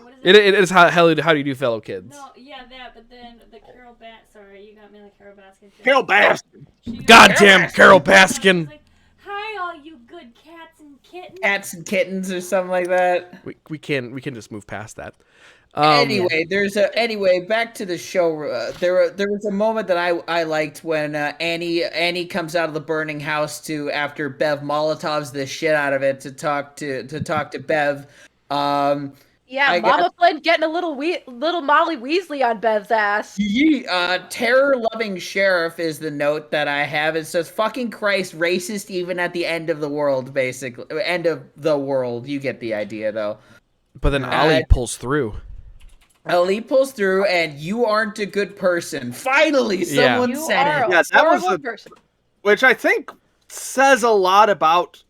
What is it? It is how do you do, fellow kids? No, yeah, that. But then the Carol Sorry, you got me like Carol Baskin. thing. Carol Baskin. She goes- Goddamn Carol She's Baskin. like, "Hi, all you good cats and kittens." Cats and kittens or something like that. We can just move past that. Anyway, back to the show. There was a moment that I liked when Annie comes out of the burning house to after Bev Molotovs the shit out of it to talk to Bev. Yeah, I Mama Flynn getting a little Molly Weasley on Bev's ass. Terror-loving sheriff is the note that I have. It says, "Fucking Christ, racist even at the end of the world." Basically, end of the world. You get the idea, though. But then Ollie pulls through. Ali pulls through, and you aren't a good person. Finally, someone You said are it. a Yes, that was horrible person. which I think says a lot about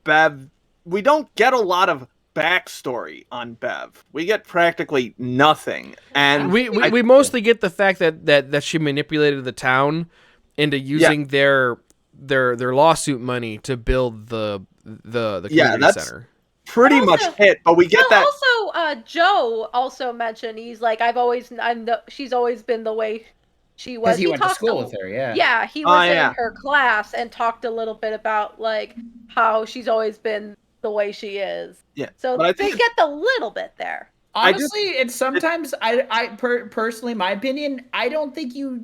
Bev. We don't get a lot of backstory on Bev. We get practically nothing, and We mostly get the fact that she manipulated the town into using their lawsuit money to build the community center. pretty much it. But we get that. Also, Joe also mentioned he's like, she's always been the way she was. Because he went to talked school with her, yeah. Yeah, he was yeah. in her class and talked a little bit about like how she's always been the way she is. Yeah, So but I they think get the little bit there. Honestly, it's sometimes personally, my opinion, I don't think you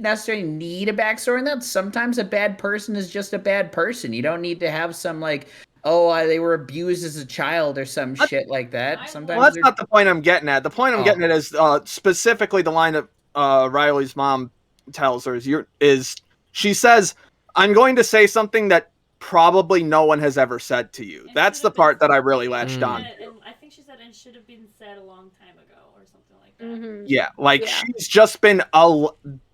necessarily need a backstory in that. Sometimes a bad person is just a bad person. You don't need to have some like, they were abused as a child or some shit like that. Sometimes that's not the point I'm getting at. The point I'm getting at is specifically the line that Riley's mom tells her is she says, "I'm going to say something that probably no one has ever said to you." That's the part that I really latched on. And I think she said it should have been said a long time ago or something like that. Mm-hmm. Yeah, like she's just been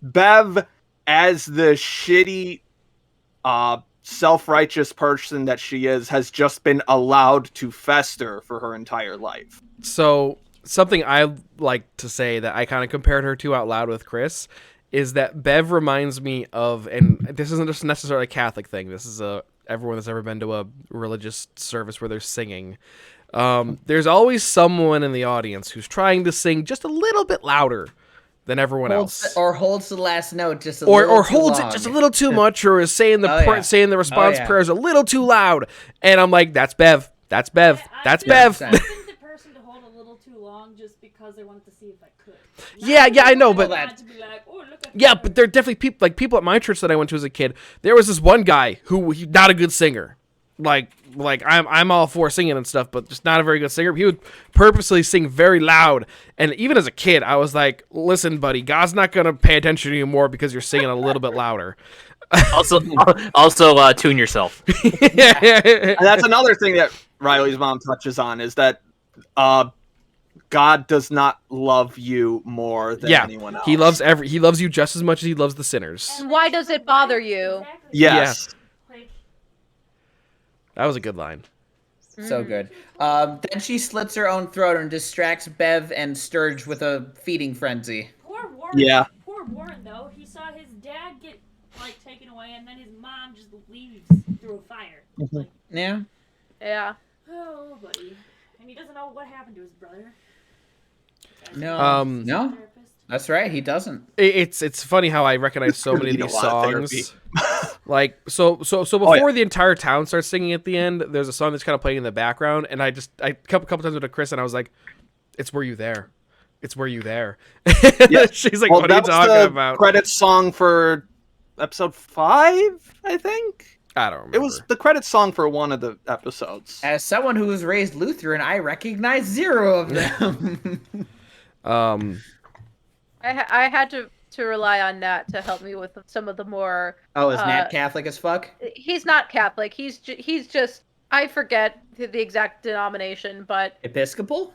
Bev as the shitty, self-righteous person that she is, has just been allowed to fester for her entire life. So something I like to say that I kind of compared her to out loud with Chris is that Bev reminds me of, and this isn't just necessarily a Catholic thing. This is everyone that's ever been to a religious service where they're singing. There's always someone in the audience who's trying to sing just a little bit louder than everyone else, or holds the last note just a little or too holds long. it just a little too much, or is saying saying the response prayers a little too loud. And I'm like, that's Bev. That's Bev. That's Bev. I've been the person to hold a little too long just because I wanted to see if I could. Yeah, I know, but To be like, oh, look at yeah, but there are definitely people at my church that I went to as a kid. There was this one guy who he's not a good singer. Like I'm all for singing and stuff, but just not a very good singer. He would purposely sing very loud, and even as a kid, I was like, "Listen, buddy, God's not gonna pay attention to you more because you're singing a little bit louder." Also, tune yourself. And that's another thing that Riley's mom touches on is that God does not love you more than anyone else. He loves you just as much as he loves the sinners. And why does it bother you? Exactly. Yes. Like, That was a good line. So good. Then she slits her own throat and distracts Bev and Sturge with a feeding frenzy. poor Warren. Yeah. Poor Warren, though. He saw his dad get taken away, and then his mom just leaves through a fire. Like, Yeah. Yeah. oh, buddy. And he doesn't know what happened to his brother. No. No. No. That's right. He doesn't. It's funny how I recognize so many of Need a these lot of therapy. songs. Like so before the entire town starts singing at the end, there's a song that's kind of playing in the background, and I couple times with Chris, and I was like, "It's Were You There? It's Were You There?" Yeah. She's like, Well, "What are you that was talking the about?" credits song for episode 5, I think. I don't remember. It was the credits song for one of the episodes. As someone who was raised Lutheran, I recognize 0 of them. I had to rely on Nat to help me with some of the more. Oh, is Nat Catholic as fuck? He's not Catholic. He's just I forget the exact denomination, but Episcopal?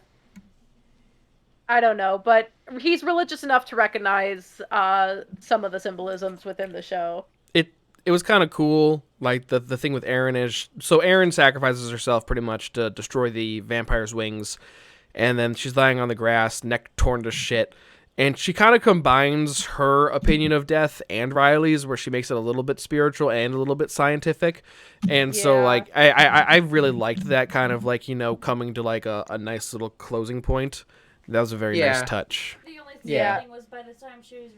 I don't know. But he's religious enough to recognize some of the symbolisms within the show. It was kind of cool. Like the thing with Erin is, so Erin sacrifices herself pretty much to destroy the vampire's wings, and then she's lying on the grass, neck torn to shit. And she kind of combines her opinion of death and Riley's, where she makes it a little bit spiritual and a little bit scientific. And so, like, I really liked that kind of, like, coming to, like, a nice little closing point. That was a very nice touch. The only thing was by the time she was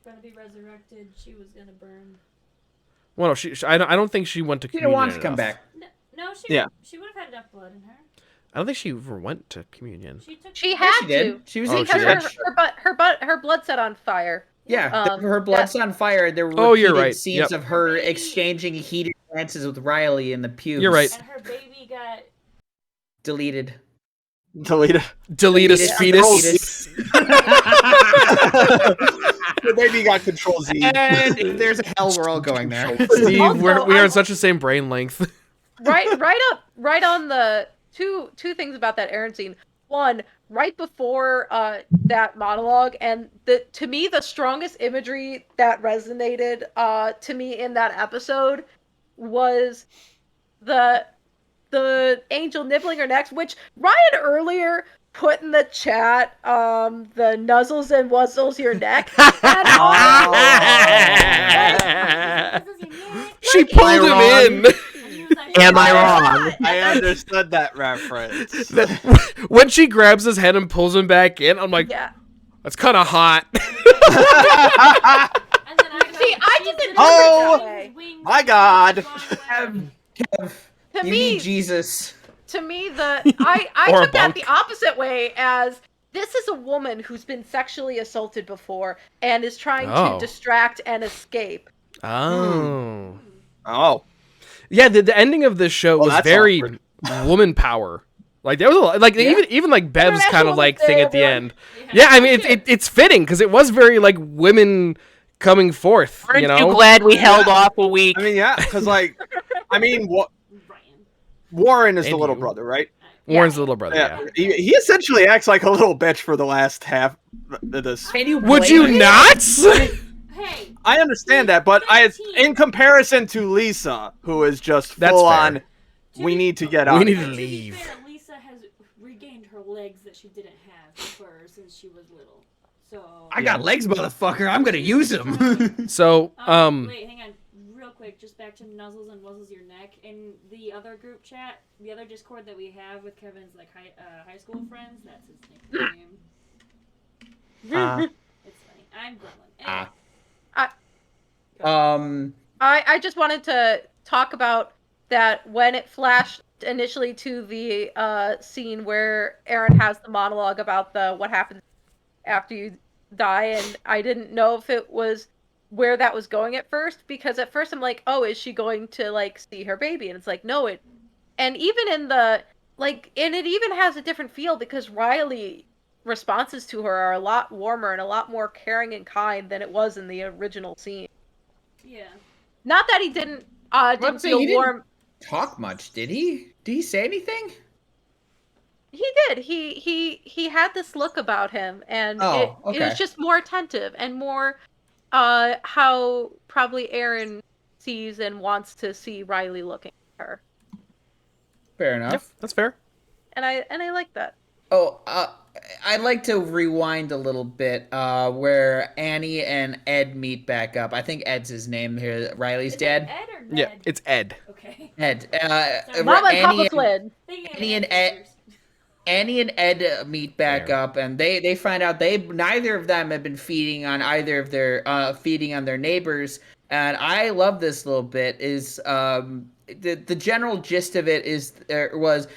going to be resurrected, she was going to burn. Well, no, I don't think she went to communion. She didn't want to come back. No, she would have had enough blood in her. I don't think she ever went to communion. She had to. She was because her blood set on fire. Yeah, her blood's on fire. There were you're right. scenes of her exchanging heated glances with Riley in the pews. You're right. And her baby got Deleted. Delete it. Delete his Deleted. fetus. Maybe you got Control Z. And there's a hell, we're all going there. Steve, Also, we are I- on such the same brain length. right on the two things about that Aaron scene. One, right before that monologue, and to me the strongest imagery that resonated to me in that episode was the angel nibbling her neck, which Ryan earlier put in the chat, the nuzzles and wuzzles your neck. And She pulled him in. Am I wrong? I understood that reference. When she grabs his head and pulls him back in, I'm like, yeah. that's kind of hot. See, I just didn't Oh, that way. my God. To You me, need Jesus. to me, I Or a took that bunk. the opposite way, as this is a woman who's been sexually assaulted before and is trying Oh. to distract and escape. Oh. Oh. Yeah, the ending of this show Well, was that's very awkward. woman power. Like there was a lot, like Yeah. even like Bev's International kind of like Women's thing Day, at the everyone. end. Yeah, I mean it's fitting because it was very like women coming forth. Aren't You know, you glad we held off a week? I mean, yeah, because Warren is the And little you. brother, right? Warren's little brother. Yeah. Yeah. He essentially acts like a little bitch for the last half of this. Can you Would blame you him? not? Hey, I understand that, but in comparison to Lisa, who is just That's full fair. on, we need to get We out. need of to here. leave. Fair, Lisa has regained her legs that she didn't have before since she was little. So I got legs, motherfucker. I'm gonna use them. So wait, hang on, real quick, just back to nuzzles and wuzzles your neck. In the other group chat, the other Discord that we have with Kevin's like high school friends, that's his nickname. It's funny. I'm gremlin. Anyway, I just wanted to talk about that when it flashed initially to the scene where Aaron has the monologue about what happens after you die, and I didn't know if it was where that was going at first, because at first I'm like, oh, is she going to like see her baby? And it's like, no, and even in the and it even has a different feel because Riley responses to her are a lot warmer and a lot more caring and kind than it was in the original scene. yeah. Not that he didn't Say, feel he didn't warm. talk much, did he? Did he say anything? He did. He had this look about him, and Oh, it okay. was just more attentive and more how probably Aaron sees and wants to see Riley looking at her. Fair enough. Yep, that's fair. And I like that. Oh, I'd like to rewind a little bit, where Annie and Ed meet back up. I think Ed's his name here. Riley's Is it dad. Ed or Ned? Yeah, it's Ed. Okay. Ed. Mama and Annie Papa Flynn. Annie and Ed. Annie and Ed meet back Fair. up, and they find out neither of them have been feeding on either of their feeding on their neighbors. And I love this little bit. Is the general gist of it was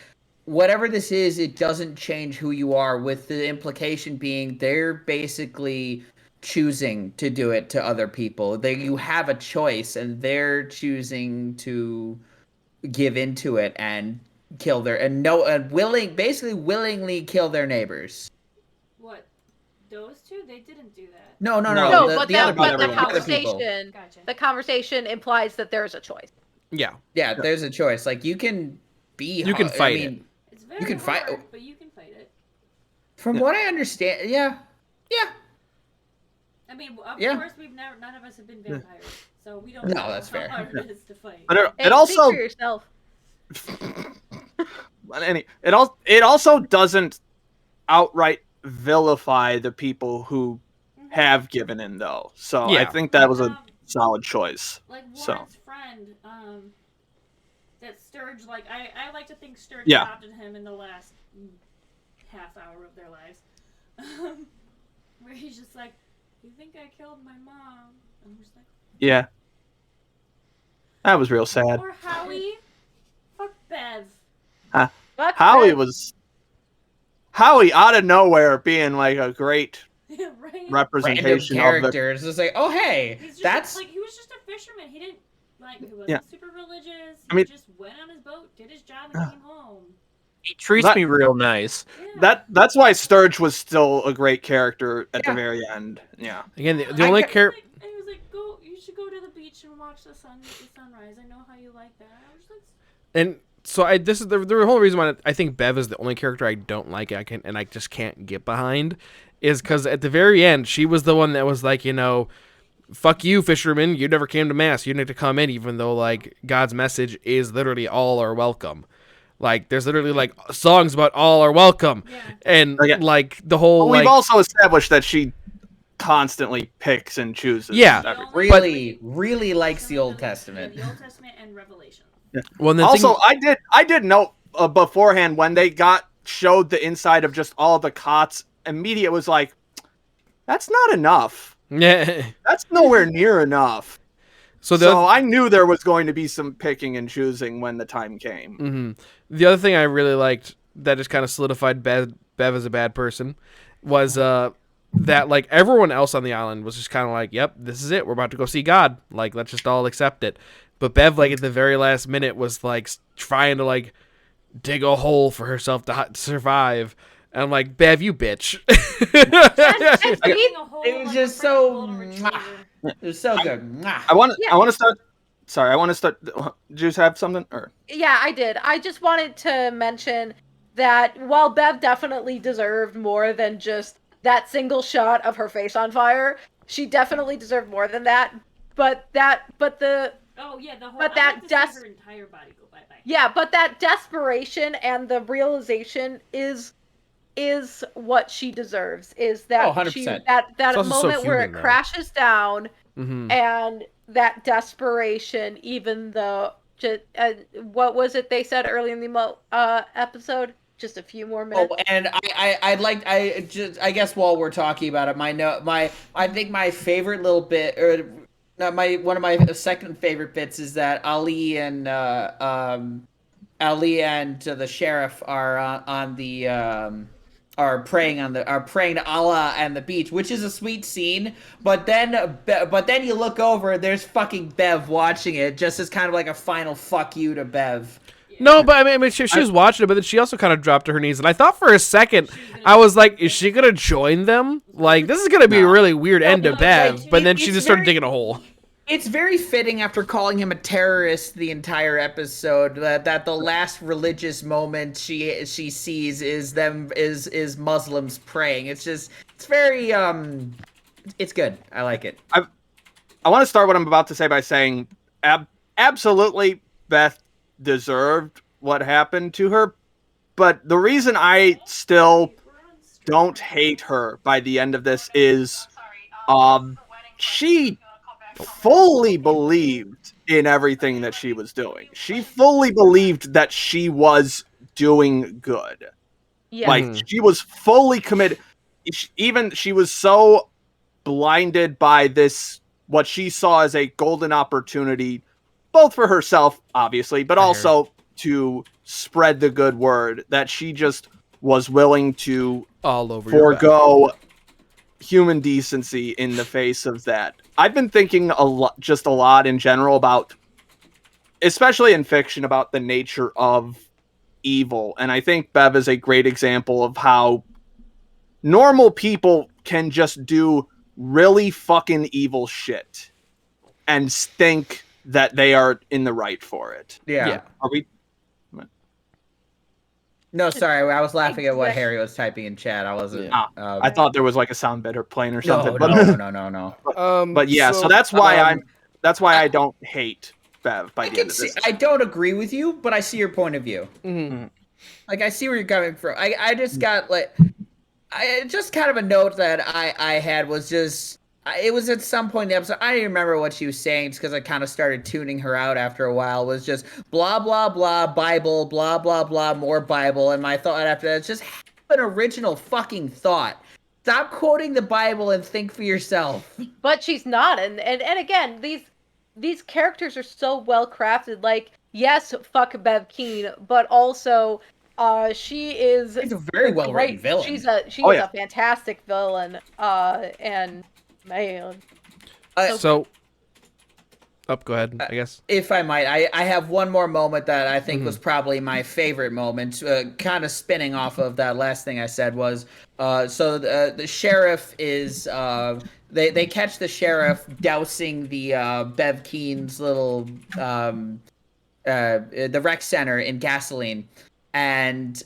whatever this is, it doesn't change who you are. With the implication being they're basically choosing to do it to other people. You have a choice, and they're choosing to give into it and kill basically willingly kill their neighbors. What? Those two? They didn't do that. No. No, the but other the people, the other people. conversation, Gotcha. the conversation implies that there's a choice. Yeah. Yeah, there's a choice. Like you can be. You can fight it. It's very You can fight- hard, but you can fight it. From what I understand, yeah. I mean, of Yeah. course, none of us have been vampires, so we don't No, know that's how fair. hard it is to fight. But Hey, it speak also for yourself. it also doesn't outright vilify the people who have given in, though. So I Yeah. think that was a solid choice. Like So. Warren's friend, that Sturge, like I like to think Sturge Yeah. adopted him in the last half hour of their lives, where he's just like, "You think I killed my mom?" I'm just like, Yeah, that was real sad. or Howie, fuck Bev. Fuck Howie that. was out of nowhere being like a great Right? Random representation of the. characters. It's like, oh hey, He's just that's like he was just a fisherman. He wasn't Yeah. super religious. He I mean- just went on his boat, did his job, and came home. He treats That- me real nice. That's why Sturge was still a great character at the very end. Yeah. Again, the only character. And he was like, "Go, you should go to the beach and watch the sunrise. I know how you like that." I was like, And so this is the whole reason why I think Bev is the only character I don't like. I just can't get behind, is because at the very end she was the one that was like, fuck you, fisherman. You never came to mass. You need to come in, even though like God's message is literally all are welcome. Like there's literally like songs about all are welcome, and like the whole. We've also established that she constantly picks and chooses. Yeah, really likes the Old Testament. The Old Testament and Revelation. Yeah. Well, also, I did note beforehand when they showed the inside of just all the cots. Immediate was like, that's not enough. Yeah, that's nowhere near enough. So I knew there was going to be some picking and choosing when the time came. Mm-hmm. The other thing I really liked that just kind of solidified Bev as a bad person was that like everyone else on the island was just kind of like, yep, this is it. We're about to go see God. Like, let's just all accept it. But Bev, like at the very last minute, was like trying to like dig a hole for herself to survive. And I'm like, Bev, you bitch. It was just so. It was so good. I want to start. Sorry, I want to start. Do you have something? Or yeah, I did. I just wanted to mention that while Bev definitely deserved more than just that single shot of her face on fire, she definitely deserved more than that. But that entire body go bye-bye. Yeah, but that desperation and the realization is what she deserves. Is that 100%. that moment where it crashes down, and that desperation, even though what was it they said early in the episode? Just a few more minutes. Oh, and I guess while we're talking about it, I think my favorite little bit, one of my second favorite bits is that Ali and the sheriff are on the are praying to Allah and the beach, which is a sweet scene. But then you look over, there's fucking Bev watching it, just as kind of like a final fuck you to Bev. No, but I mean, she was watching it, but then she also kind of dropped to her knees, and I thought for a second, I was like, is she gonna join them? Like, this is gonna be a really weird end to Bev. But then she just started digging a hole. It's very fitting after calling him a terrorist the entire episode that the last religious moment she sees is Muslims praying. It's very it's good. I like it. I want to start what I'm about to say by saying absolutely Beth deserved what happened to her, but the reason I still don't hate her by the end of this is she fully believed in everything that she was doing. She fully believed that she was doing good. Yeah. Like, she was fully committed. She was so blinded by this, what she saw as a golden opportunity, both for herself, obviously, but also to spread the good word, that she just was willing to forego human decency in the face of that. I've been thinking a lot in general about, especially in fiction, about the nature of evil. And I think Bev is a great example of how normal people can just do really fucking evil shit and think that they are in the right for it. Yeah. Are we? No, sorry, I was laughing at what Harry was typing in chat. I wasn't. I thought there was like a sound bit or playing or something. No. But yeah, so that's why I don't hate Bev by the end of this. I don't agree with you, but I see your point of view. Mm-hmm. Like, I see where you're coming from. I just got just kind of a note that I had was just. It was at some point in the episode, I don't even remember what she was saying, just because I kind of started tuning her out after a while, was just blah, blah, blah, Bible, blah, blah, blah, more Bible, and my thought after that is just have an original fucking thought. Stop quoting the Bible and think for yourself. But she's not, and again, these characters are so well crafted, like, yes, fuck Bev Keane, but also, she is... She's a very well-written villain. She's a fantastic villain, and... Man. So Go ahead, I guess. If I might, I have one more moment that I think was probably my favorite moment, kind of spinning off of that last thing I said was, so the sheriff is, they catch the sheriff dousing the Bev Keene's little, the rec center in gasoline, and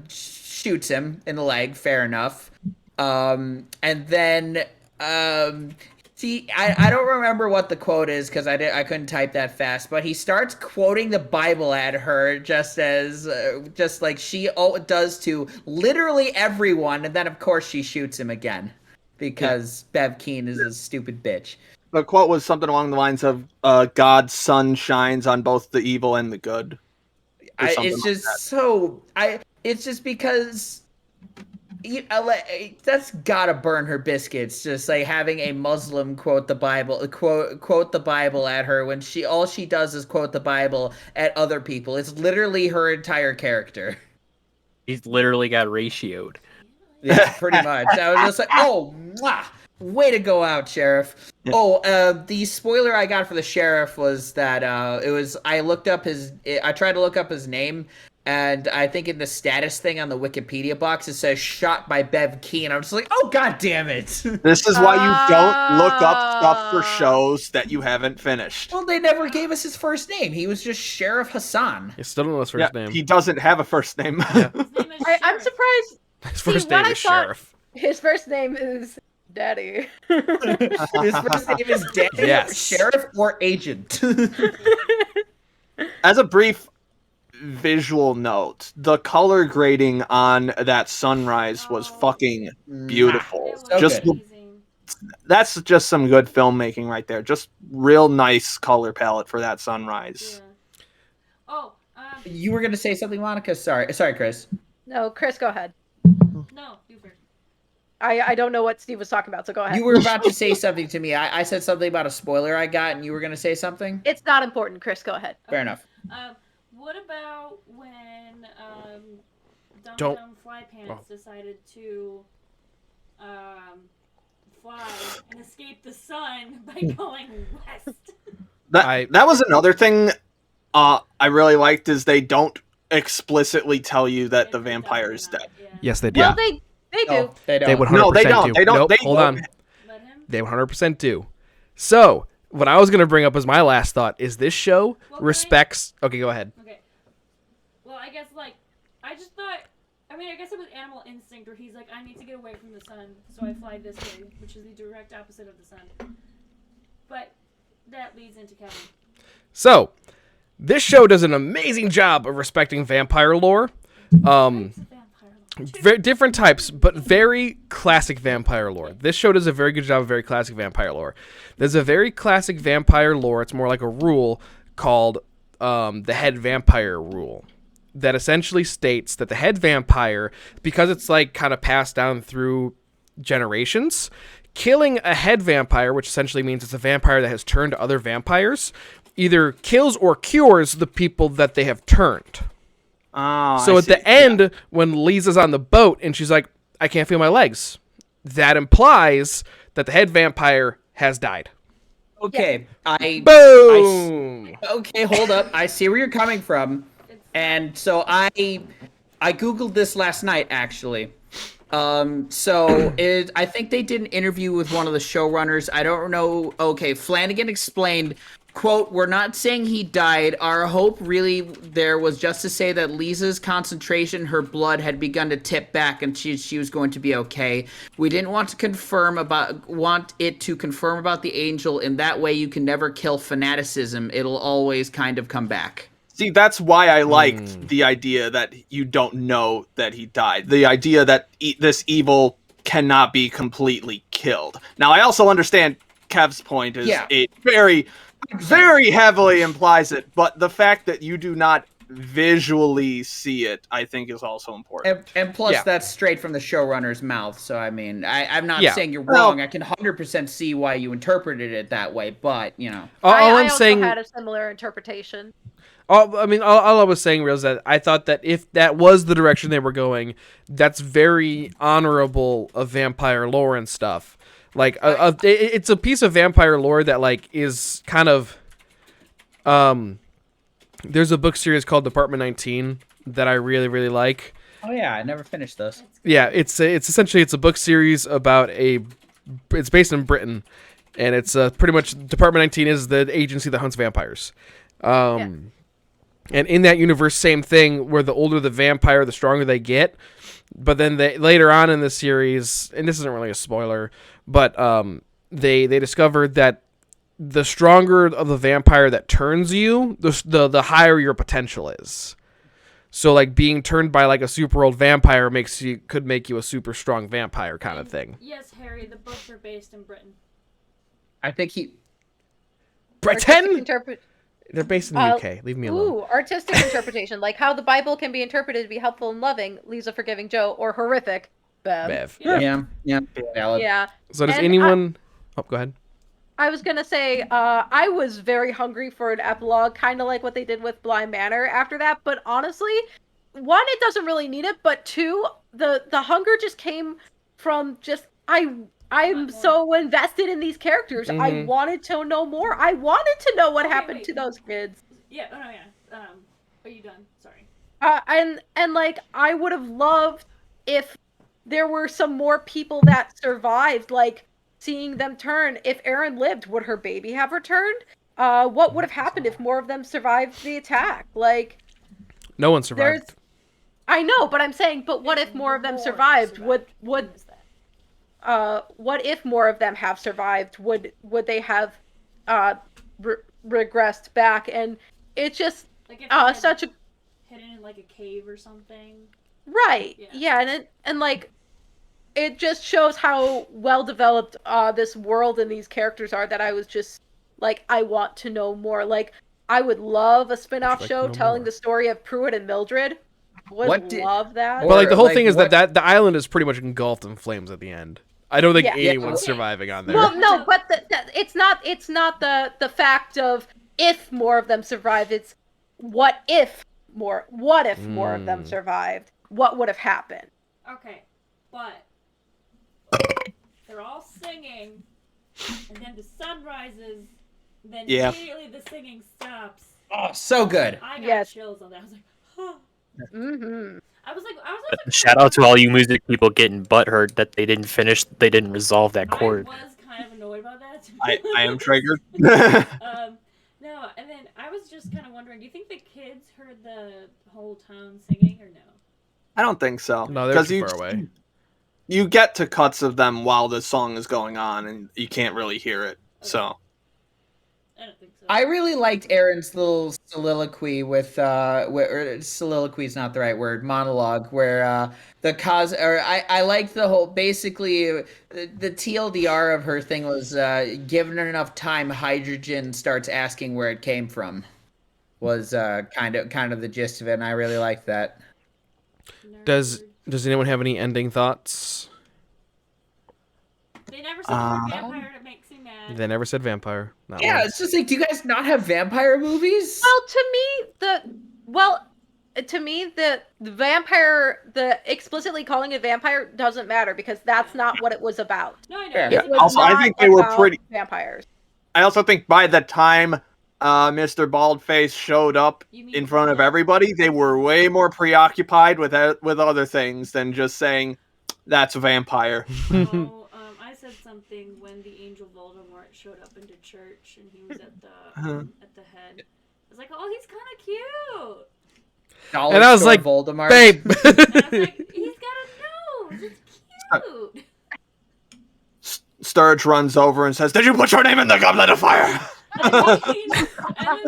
shoots him in the leg, fair enough. And then, see, I don't remember what the quote is because I couldn't type that fast, but he starts quoting the Bible at her just like she does to literally everyone, and then of course she shoots him again because Bev Keane is a stupid bitch. The quote was something along the lines of God's sun shines on both the evil and the good. It's just because that's gotta burn her biscuits. Just like having a Muslim quote the Bible at her when all she does is quote the Bible at other people. It's literally her entire character. He's literally got ratioed. Yeah, pretty much. I was just like, oh, mwah, way to go out, Sheriff. Yeah. Oh, the spoiler I got for the Sheriff was that I tried to look up his name, and I think in the status thing on the Wikipedia box, it says shot by Bev Keane. I'm just like, oh, god damn it. This is why you don't look up stuff for shows that you haven't finished. Well, they never gave us his first name. He was just Sheriff Hassan. He still don't know his first name. He doesn't have a first name. Yeah. I'm surprised. His first name is Sheriff. His first name is Daddy. His first name is Daddy, yes. Sheriff, or Agent. As a brief visual note, the color grading on that sunrise was fucking beautiful. So that's just some good filmmaking right there. Just real nice color palette for that sunrise. Yeah. Oh, you were gonna say something, Monica? Sorry, Chris. No, Chris, go ahead. No, you first. I don't know what Steve was talking about, so go ahead. You were about to say something to me. I said something about a spoiler I got, and you were gonna say something? It's not important, Chris. Go ahead. Fair enough. What about when Dumb Fly Pants decided to fly and escape the sun by going west? That was another thing I really liked is they don't explicitly tell you that the vampire is dead. Yeah. Yes, they do. Well, they do. No, they don't. They 100% No, they don't. do. They don't. Nope, They hold don't. on. Let him? They 100% do. So, what I was going to bring up as my last thought is this show respects... Okay, go ahead. Okay. Well, I guess, I just thought... I guess it was animal instinct where he's like, I need to get away from the sun, so I fly this way, which is the direct opposite of the sun. But that leads into Kevin. So, this show does an amazing job of respecting vampire lore. Very different types, but very classic vampire lore. This show does a very good job of very classic vampire lore. There's a very classic vampire lore. It's more like a rule called the head vampire rule that essentially states that the head vampire, because it's kind of passed down through generations, killing a head vampire, which essentially means it's a vampire that has turned to other vampires, either kills or cures the people that they have turned. Oh, so at the end, when Lisa's on the boat and she's like, I can't feel my legs, that implies that the head vampire has died. Okay, Boom! Okay, hold up. I see where you're coming from. And so I Googled this last night, actually. I think they did an interview with one of the showrunners. I don't know. Okay, Flanagan explained, quote, we're not saying he died. Our hope really there was just to say that Lisa's concentration, her blood had begun to tip back and she was going to be okay. We didn't want it to confirm about the angel. In that way, you can never kill fanaticism. It'll always kind of come back. See, that's why I liked the idea that you don't know that he died. The idea that this evil cannot be completely killed. Now, I also understand Kev's point is it very, very heavily implies it, but the fact that you do not visually see it, I think, is also important. And plus, that's straight from the showrunner's mouth. So, I mean, I'm not saying you're wrong. I can 100% see why you interpreted it that way, but, you know. I also had a similar interpretation. All I was saying was that I thought that if that was the direction they were going, that's very honorable of vampire lore and stuff. It's a piece of vampire lore that is kind of There's a book series called Department 19 that I really, really like. Oh yeah, I never finished those. Yeah, it's essentially a book series about it's based in Britain, and it's pretty much Department 19 is the agency that hunts vampires. And in that universe, same thing, where the older the vampire, the stronger they get. But then later on in the series, and this isn't really a spoiler, but they discovered that the stronger of the vampire that turns you, the higher your potential is. So like being turned by like a super old vampire could make you a super strong vampire kind of thing. Yes, Harry, the books are based in Britain. I think Britain? They're based in the UK. Leave me alone. Ooh, artistic interpretation, like how the Bible can be interpreted to be helpful and loving, leaves a forgiving Joe, or horrific, Bev. Yeah, valid. Yeah. So does And anyone... Oh, go ahead. I was gonna say, I was very hungry for an epilogue, kind of like what they did with Bly Manor after that. But honestly, one, it doesn't really need it, but two, the hunger just came from just I'm so invested in these characters. I wanted to know more. I wanted to know what happened to those kids. Yeah. Oh no. Yeah. Are you done? Sorry. And like I would have loved if there were some more people that survived, like seeing them turn. If Erin lived, would her baby have returned? What would have happened if more of them survived the attack? Like, no one survived. I know, but I'm saying, but what if more of them survived? What if more of them have survived? Would they have regressed back? And it's just like if such a hidden in like a cave or something. Right. Yeah, and like it just shows how well developed this world and these characters are, that I was just like, I want to know more. Like, I would love a spin-off show telling the story of Pruitt and Mildred. Would love that. But like the whole thing is that the island is pretty much engulfed in flames at the end. I don't think anyone's surviving on there. Well, no, but it's not the fact of if more of them survived. It's what if more of them survived? What would have happened? Okay, but they're all singing, and then the sun rises, and then immediately the singing stops. Oh, so good. I got chills on that. I was like, huh. Mm-hmm. I was like, Shout out to all you music people getting butthurt that they didn't resolve that chord. I was kind of annoyed about that. I am triggered. No, and then I was just kind of wondering, do you think the kids heard the whole town singing or no? I don't think so. No, they're too far away. You get to cuts of them while the song is going on, and you can't really hear it. Okay. So I don't think so. I really liked Erin's little soliloquy with soliloquy is not the right word, monologue, where I liked the whole, basically the TLDR of her thing was given her enough time, hydrogen starts asking where it came from, was kind of the gist of it, and I really liked that. Does anyone have any ending thoughts? They never said the word vampire. It makes me mad. They never said vampire. Yeah, it's just like, do you guys not have vampire movies? Well, to me, the vampire, the explicitly calling it vampire doesn't matter, because that's not what it was about. No, I know. Yeah. Also, I think they were pretty vampires. I also think by the time Mr. Baldface showed up in front of everybody, they were way more preoccupied with other things than just saying that's a vampire. I said something when the angel Voldemort showed up into church and he was at the head. I was like, oh, he's kind of cute. And I was like, Voldemort. Babe. And I was like, he's got a nose. It's cute. Sturge runs over and says, "Did you put your name in the goblet of fire?" And then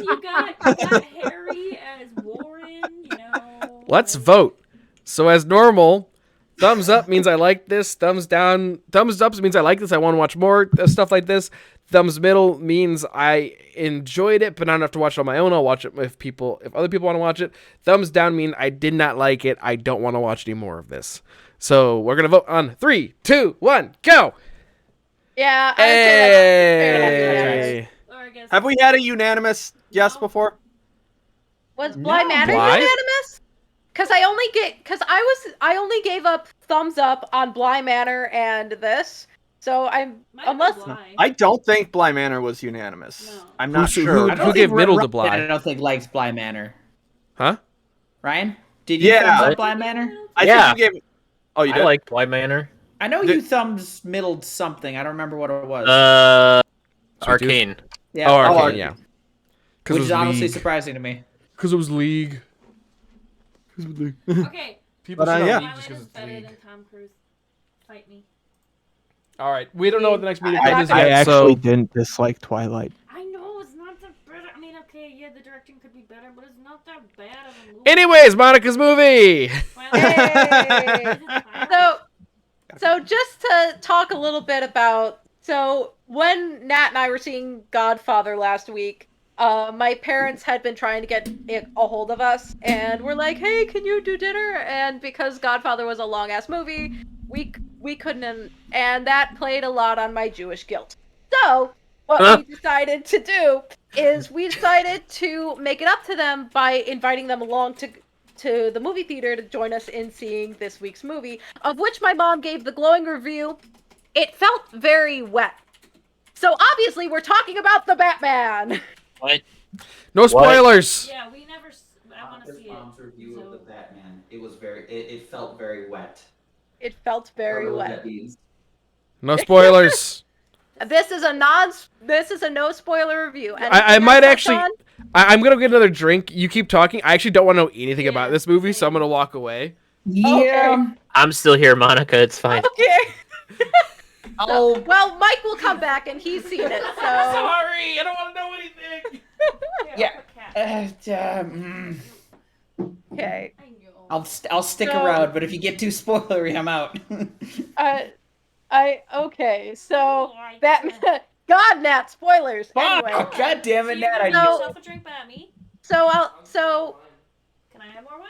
you got Harry as Warren, you know. Let's vote. So as normal, thumbs up means I like this. Thumbs down, thumbs up means I like this. I want to watch more stuff like this. Thumbs middle means I enjoyed it, but I don't have to watch it on my own. I'll watch it if other people want to watch it. Thumbs down mean I did not like it. I don't want to watch any more of this. So we're gonna vote on 3, 2, 1, go. Yeah. Hey. Have we had a unanimous yes before? Was Bly Manor unanimous? Because I only gave up thumbs up on Bly Manor and this. So I'm Might have unless been Bly. I don't think Bly Manor was unanimous. No. I'm not Who- sure. who- I don't Who think gave middle to Ryan, Bly? I don't think likes Bly Manor. Huh? Ryan, did you Yeah. thumbs What? up Bly Manor? I Yeah. think you gave. Oh, you I did. like Bly Manor. I know Did- you thumbs middled something. I don't remember what it was. Sweet Arcane. yeah, Oh, Arcane. Arcane, yeah. which is honestly surprising to me. Because it was League. Okay. People But, should know yeah. League just Twilight because is it's better League. than Tom Cruise. Fight me. All right, we don't know what the next meeting I- point is I yet, so didn't dislike Twilight. I know it's not that better. I mean, okay, yeah, the directing could be better, but it's not that bad of a movie. anyways, Monica's movie. Hey! So just to talk a little bit about, so when Nat and I were seeing Godfather last week, my parents had been trying to get a hold of us, and we're like, "Hey, can you do dinner?" And because Godfather was a long ass movie, we couldn't, and that played a lot on my Jewish guilt. So what we decided to do is we decided to make it up to them by inviting them along to the movie theater to join us in seeing this week's movie, of which my mom gave the glowing review. It felt very wet. So obviously we're talking about the Batman. What? No spoilers. Yeah, we never. I want to see it. Mom's review So- of the Batman. It was it felt very wet. It felt very wet. No spoilers. This is a no spoiler review. I might Anything else, actually. Sean? I'm gonna get another drink. You keep talking. I actually don't want to know anything Yeah, about this movie, so I'm same. gonna walk away. Yeah. I'm still here, Monica. It's fine. Okay. Oh, Well, Mike will come back and he's seen it. So Sorry, I don't want to know anything. Yeah. I'll put cat. okay. I know. I'll stick So- around, but if you get too spoilery, I'm out. Okay. So Batman. God, Nat, spoilers. Anyway. Oh, God damn So it, you're Nat! gonna I make know- yourself a drink by me? So Can I have more wine?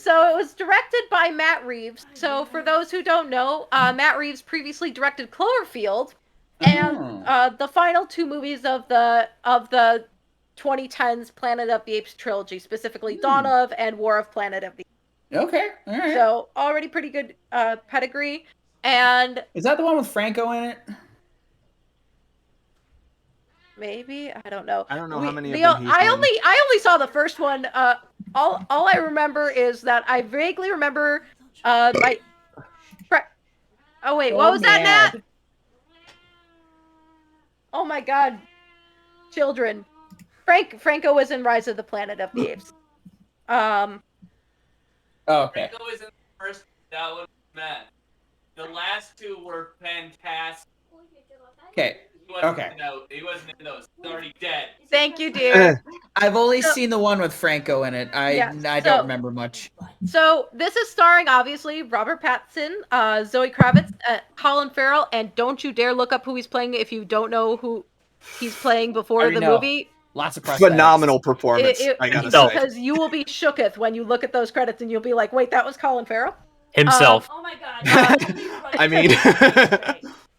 it was directed by Matt Reeves. So for those who don't know, Matt Reeves previously directed Cloverfield, and the final two movies of the 2010s Planet of the Apes trilogy, specifically Dawn of and War of Planet of the Apes. Okay, all right. So already pretty good pedigree. And Is that the one with Franco in it? maybe I don't know. I don't know how many of the- them he's I in. only saw the first one. All I remember is that I vaguely remember my. Oh wait, what was that, Nat? Oh my God, children! Franco was in Rise of the Planet of the Apes. Oh, okay. Franco was in the first. That was Matt. The last two were fantastic. Okay. He wasn't Okay. in those. He wasn't in those. He's already dead. Thank you, dear. I've only So- seen the one with Franco in it. I Yeah, don't so- remember much. So this is starring obviously Robert Pattinson, Zoe Kravitz, Colin Farrell, and don't you dare look up who he's playing if you don't know who he's playing before already the know. movie. Lots of prosthetics. Phenomenal performance. I gotta No. say. Because you will be shooketh when you look at those credits and you'll be like, wait, that was Colin Farrell? Himself. Oh my God. I mean-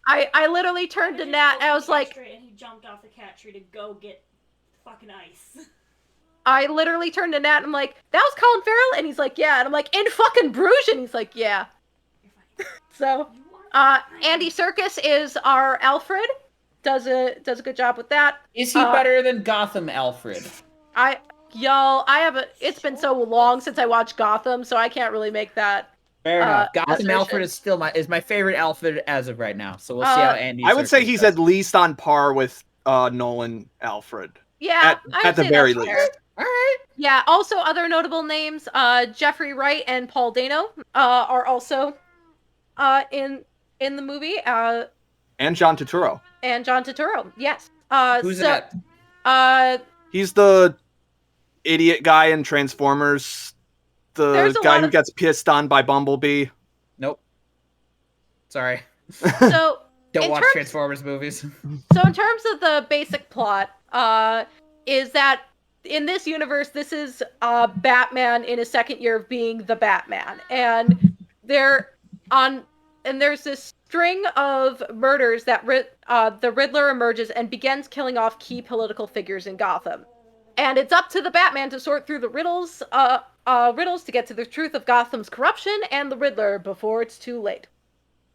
I literally turned to Nat and I was like, And he jumped off the cat tree to go get fucking ice. I literally turned to Nat and I'm like, that was Colin Farrell? And he's like, yeah. And I'm like, in fucking Bruges? And he's like, yeah. So, Andy Serkis is our Alfred. Does a good job with that. Is he better than Gotham Alfred? It's been so long since I watched Gotham, so I can't really make that. Fair enough. Gotham assertion. Alfred is still my favorite Alfred as of right now. So we'll see how Andy. I would say Serkis he's does. at least on par with Nolan Alfred. Yeah, I At would the say very that's least. fair. All right. Yeah, also other notable names, Jeffrey Wright and Paul Dano are also in the movie. And John Turturro. And John Turturro, yes. Who's so, that? He's the idiot guy in Transformers. The There's a guy lot who of- gets pissed on by Bumblebee. Nope. Sorry. so Don't In watch terms- Transformers movies. So in terms of the basic plot, is that in this universe, this is Batman in his second year of being the Batman, and there's this string of murders that the Riddler emerges and begins killing off key political figures in Gotham, and it's up to the Batman to sort through the riddles to get to the truth of Gotham's corruption and the Riddler before it's too late.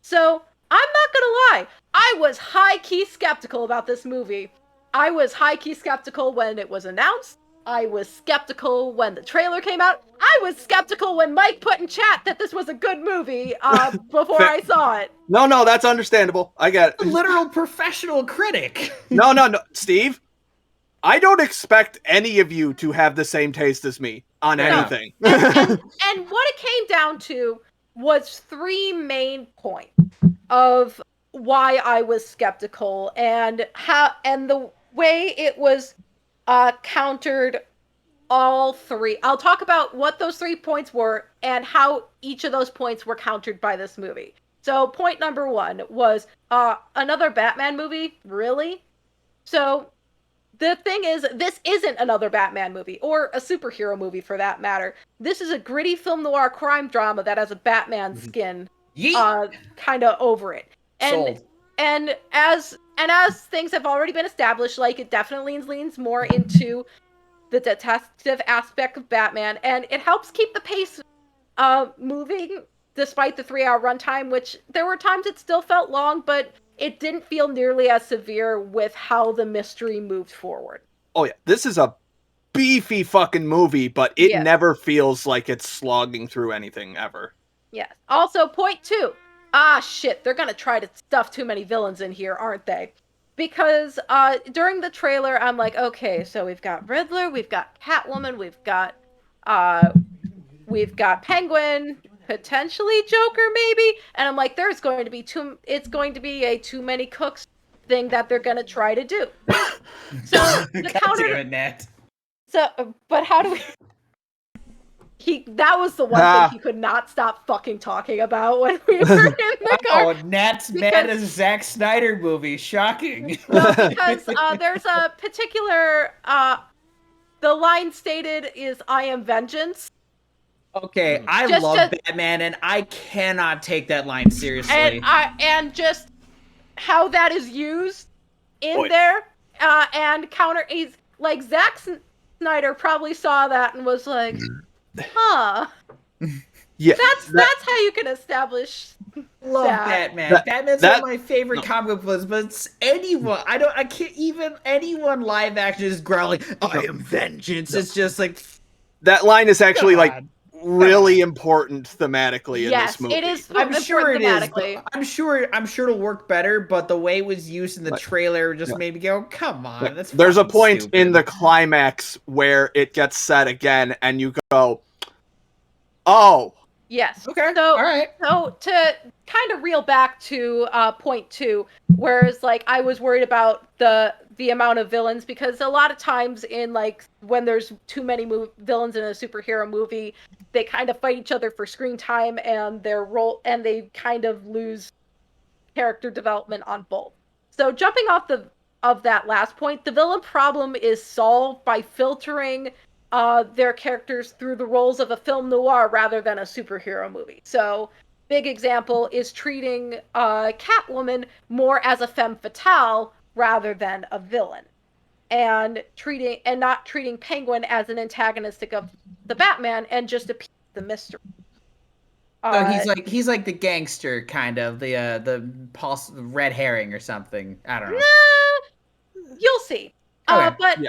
So I'm not gonna lie, I was high-key skeptical about this movie. I was high-key skeptical when it was announced. I was skeptical when the trailer came out. I was skeptical when Mike put in chat that this was a good movie before I saw it. No, that's understandable. I get A it. literal professional critic. No, Steve. I don't expect any of you to have the same taste as me on anything. And what it came down to was 3 main points of why I was skeptical and the way it was countered all 3. I'll talk about what those 3 points were and how each of those points were countered by this movie. So point number 1 was another Batman movie? Really? So the thing is, this isn't another Batman movie, or a superhero movie for that matter. This is a gritty film noir crime drama that has a Batman skin kind of over it. Sold. And as things have already been established, like, it definitely leans more into the detective aspect of Batman, and it helps keep the pace moving despite the 3-hour runtime, which there were times it still felt long, but it didn't feel nearly as severe with how the mystery moved forward. Oh yeah, this is a beefy fucking movie, but it never feels like it's slogging through anything ever. Yes. Also, point 2. Ah, shit, they're gonna try to stuff too many villains in here, aren't they? Because during the trailer, I'm like, okay, so we've got Riddler, we've got Catwoman, we've got Penguin, potentially Joker, maybe, and I'm like, it's going to be a too many cooks thing that they're gonna try to do. So the counter. So, but how do we? That was the one thing he could not stop fucking talking about when we were in the car. Oh, Nat's mad at a Zack Snyder movie. Shocking. No, because there's a particular the line stated is "I am vengeance." Okay, I love Batman, and I cannot take that line seriously. And just how that is used in there, and counter is like Zack Snyder probably saw that and was like, "Huh." Yeah, that's how you can establish. Love Batman. Batman's one of my favorite comic books, but it's anyone. I can't even anyone live action is growling, "I am vengeance." It's just like that line is actually like really important thematically in this movie. It is. I'm sure it is. I'm sure it'll work better, but the way it was used in the trailer just made me go, "Come on." That's There's a point stupid. in the climax where it gets said again, and you go, "Oh." Yes. Okay. So, all right. So to kind of reel back to point 2, whereas like I was worried about the amount of villains, because a lot of times in like when there's too many villains in a superhero movie, they kind of fight each other for screen time and they kind of lose character development on both. So jumping off of that last point, the villain problem is solved by filtering their characters through the roles of a film noir rather than a superhero movie. So, big example is treating Catwoman more as a femme fatale rather than a villain, and not treating Penguin as an antagonistic of the Batman and just a piece of the mystery. So he's like the gangster kind of, the red herring or something. I don't know. Nah, you'll see. Okay.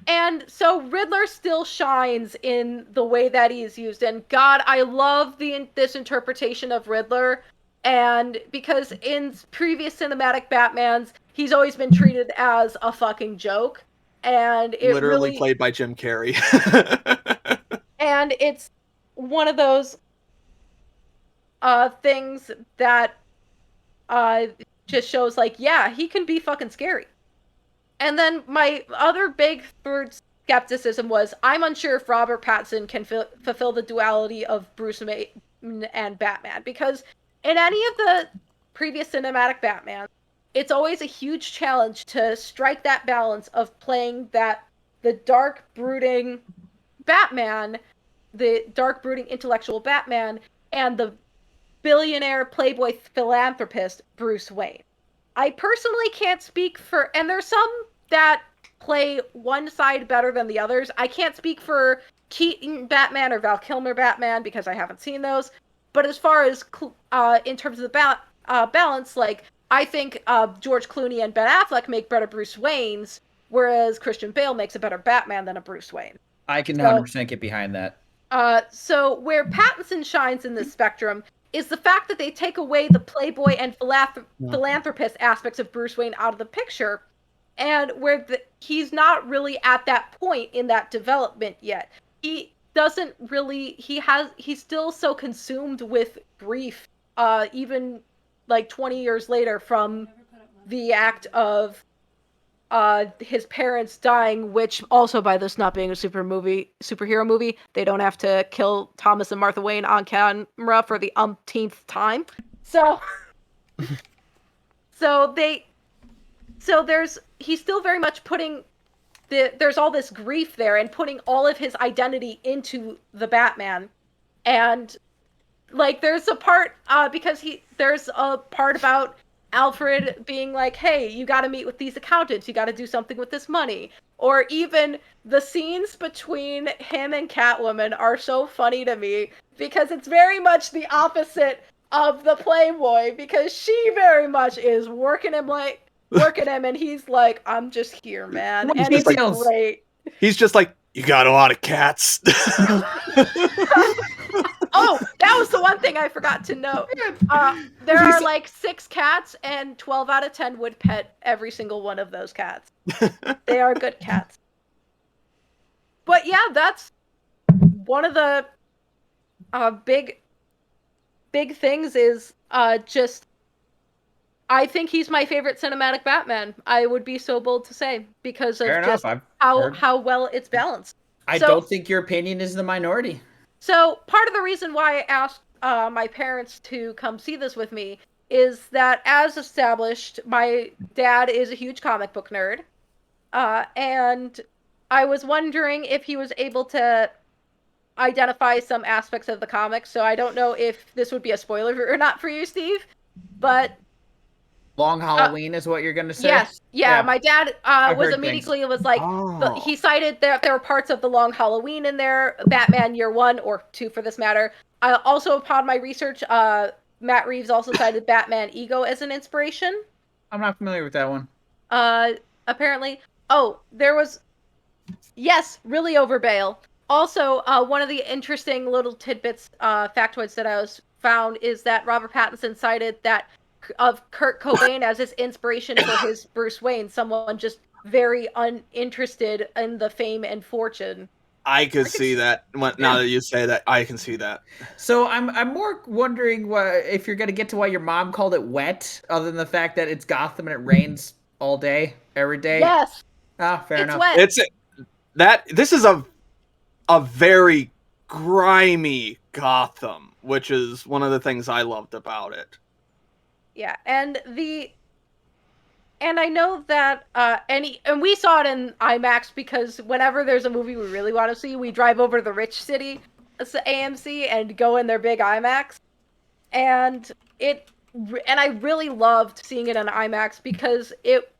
And so Riddler still shines in the way that he is used. And God, I love this interpretation of Riddler. And because in previous cinematic Batmans, he's always been treated as a fucking joke. And it literally played by Jim Carrey. And it's one of those things that just shows like, yeah, he can be fucking scary. And then my other big third skepticism was, I'm unsure if Robert Pattinson can fulfill the duality of Bruce Wayne and Batman, because in any of the previous cinematic Batman, it's always a huge challenge to strike that balance of playing the dark, brooding Batman, the dark, brooding intellectual Batman, and the billionaire playboy philanthropist Bruce Wayne. I personally can't speak for, and there's some that play one side better than the others. I can't speak for Keaton Batman or Val Kilmer Batman because I haven't seen those. But as far as in terms of the balance, like I think George Clooney and Ben Affleck make better Bruce Waynes, whereas Christian Bale makes a better Batman than a Bruce Wayne. I can 100% get behind that. So where Pattinson shines in this spectrum is the fact that they take away the playboy and philanthropist aspects of Bruce Wayne out of the picture, and where he's not really at that point in that development yet. He doesn't really. He's still so consumed with grief, even like 20 years later from the act of his parents dying, which also by this not being a superhero movie, they don't have to kill Thomas and Martha Wayne on camera for the umpteenth time. So he's still very much putting there's all this grief there and putting all of his identity into the Batman. And like there's a part there's a part about Alfred being like, hey, you got to meet with these accountants. You got to do something with this money. Or even the scenes between him and Catwoman are so funny to me because it's very much the opposite of the Playboy, because she very much is working him and he's like, I'm just here, man. And it's great. He's just like, you got a lot of cats. Oh, that was the one thing I forgot to note. There are like 6 cats, and 12 out of 10 would pet every single one of those cats. They are good cats. But yeah, that's one of the big things is just I think he's my favorite cinematic Batman. I would be so bold to say, because of just how well it's balanced. I don't think your opinion is the minority. So part of the reason why I asked my parents to come see this with me is that, as established, my dad is a huge comic book nerd. And I was wondering if he was able to identify some aspects of the comics. So I don't know if this would be a spoiler or not for you, Steve, but Long Halloween is what you're going to say? Yes. Yeah. My dad was like, he cited that there were parts of the Long Halloween in there, Batman Year 1, or 2 for this matter. Also, upon my research, Matt Reeves also cited Batman Ego as an inspiration. I'm not familiar with that one. Apparently. Oh, there was... Yes, really over bail. Also, one of the interesting little tidbits, factoids that I found is that Robert Pattinson cited that of Kurt Cobain as his inspiration for his Bruce Wayne, someone just very uninterested in the fame and fortune. I could see that. Now that you say that, I can see that. So I'm more wondering if you're going to get to why your mom called it wet, other than the fact that it's Gotham and it rains all day, every day. Yes. Fair enough. Wet. This is a very grimy Gotham, which is one of the things I loved about it. Yeah, and I know that and we saw it in IMAX, because whenever there's a movie we really want to see, we drive over to the rich city AMC and go in their big IMAX. And I really loved seeing it in IMAX because it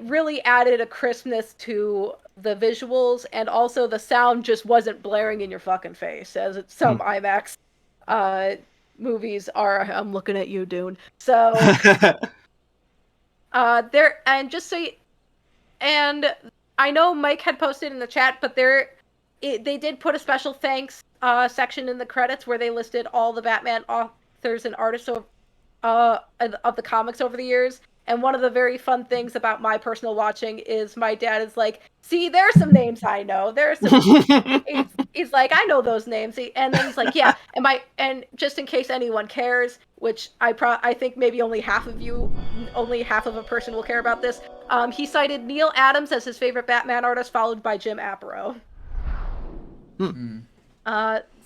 really added a crispness to the visuals, and also the sound just wasn't blaring in your fucking face as some IMAX movies are. I'm looking at you, Dune. So there, and just so and I know Mike had posted in the chat, but they did put a special thanks section in the credits where they listed all the Batman authors and artists of the comics over the years. And one of the very fun things about my personal watching is my dad is like, see, there's some names I know. There's some. he's like, I know those names. And then he's like, yeah. And just in case anyone cares, which I think maybe only half of a person will care about this. He cited Neil Adams as his favorite Batman artist, followed by Jim Aparo.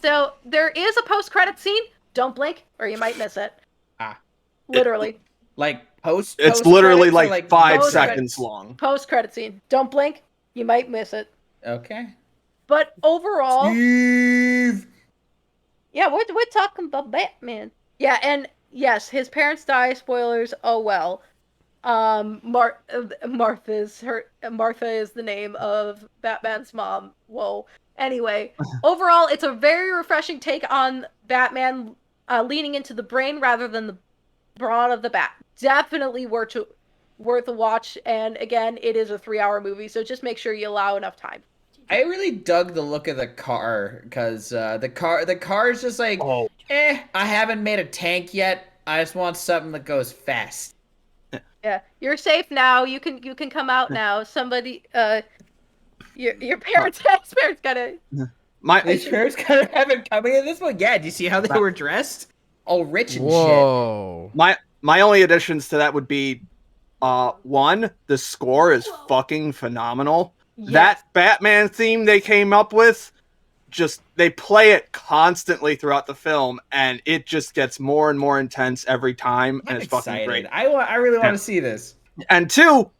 So there is a post-credit scene. Don't blink, or you might miss it. Literally. It's literally like 5 seconds long. Post-credit scene. Don't blink. You might miss it. Okay. But overall... Steve! Yeah, we're talking about Batman. Yeah, and yes, his parents die. Spoilers. Oh, well. Martha is the name of Batman's mom. Whoa. Anyway, overall, it's a very refreshing take on Batman leaning into the brain rather than the brawn of the bat. Definitely worth a watch. And again, it is a 3-hour movie, so just make sure you allow enough time. I really dug the look of the car because the car is just like, Oh. I haven't made a tank yet. I just want something that goes fast. Yeah, you're safe now. You can come out now. Somebody, your parents, his parents gotta. His parents kind of haven't coming in this one. Yeah, do you see how they were dressed? All rich and Whoa. My only additions to that would be, one, the score is fucking phenomenal. Yes. That Batman theme they came up with, they play it constantly throughout the film, and it just gets more and more intense every time, and it's fucking great. I really want to see this. And 2,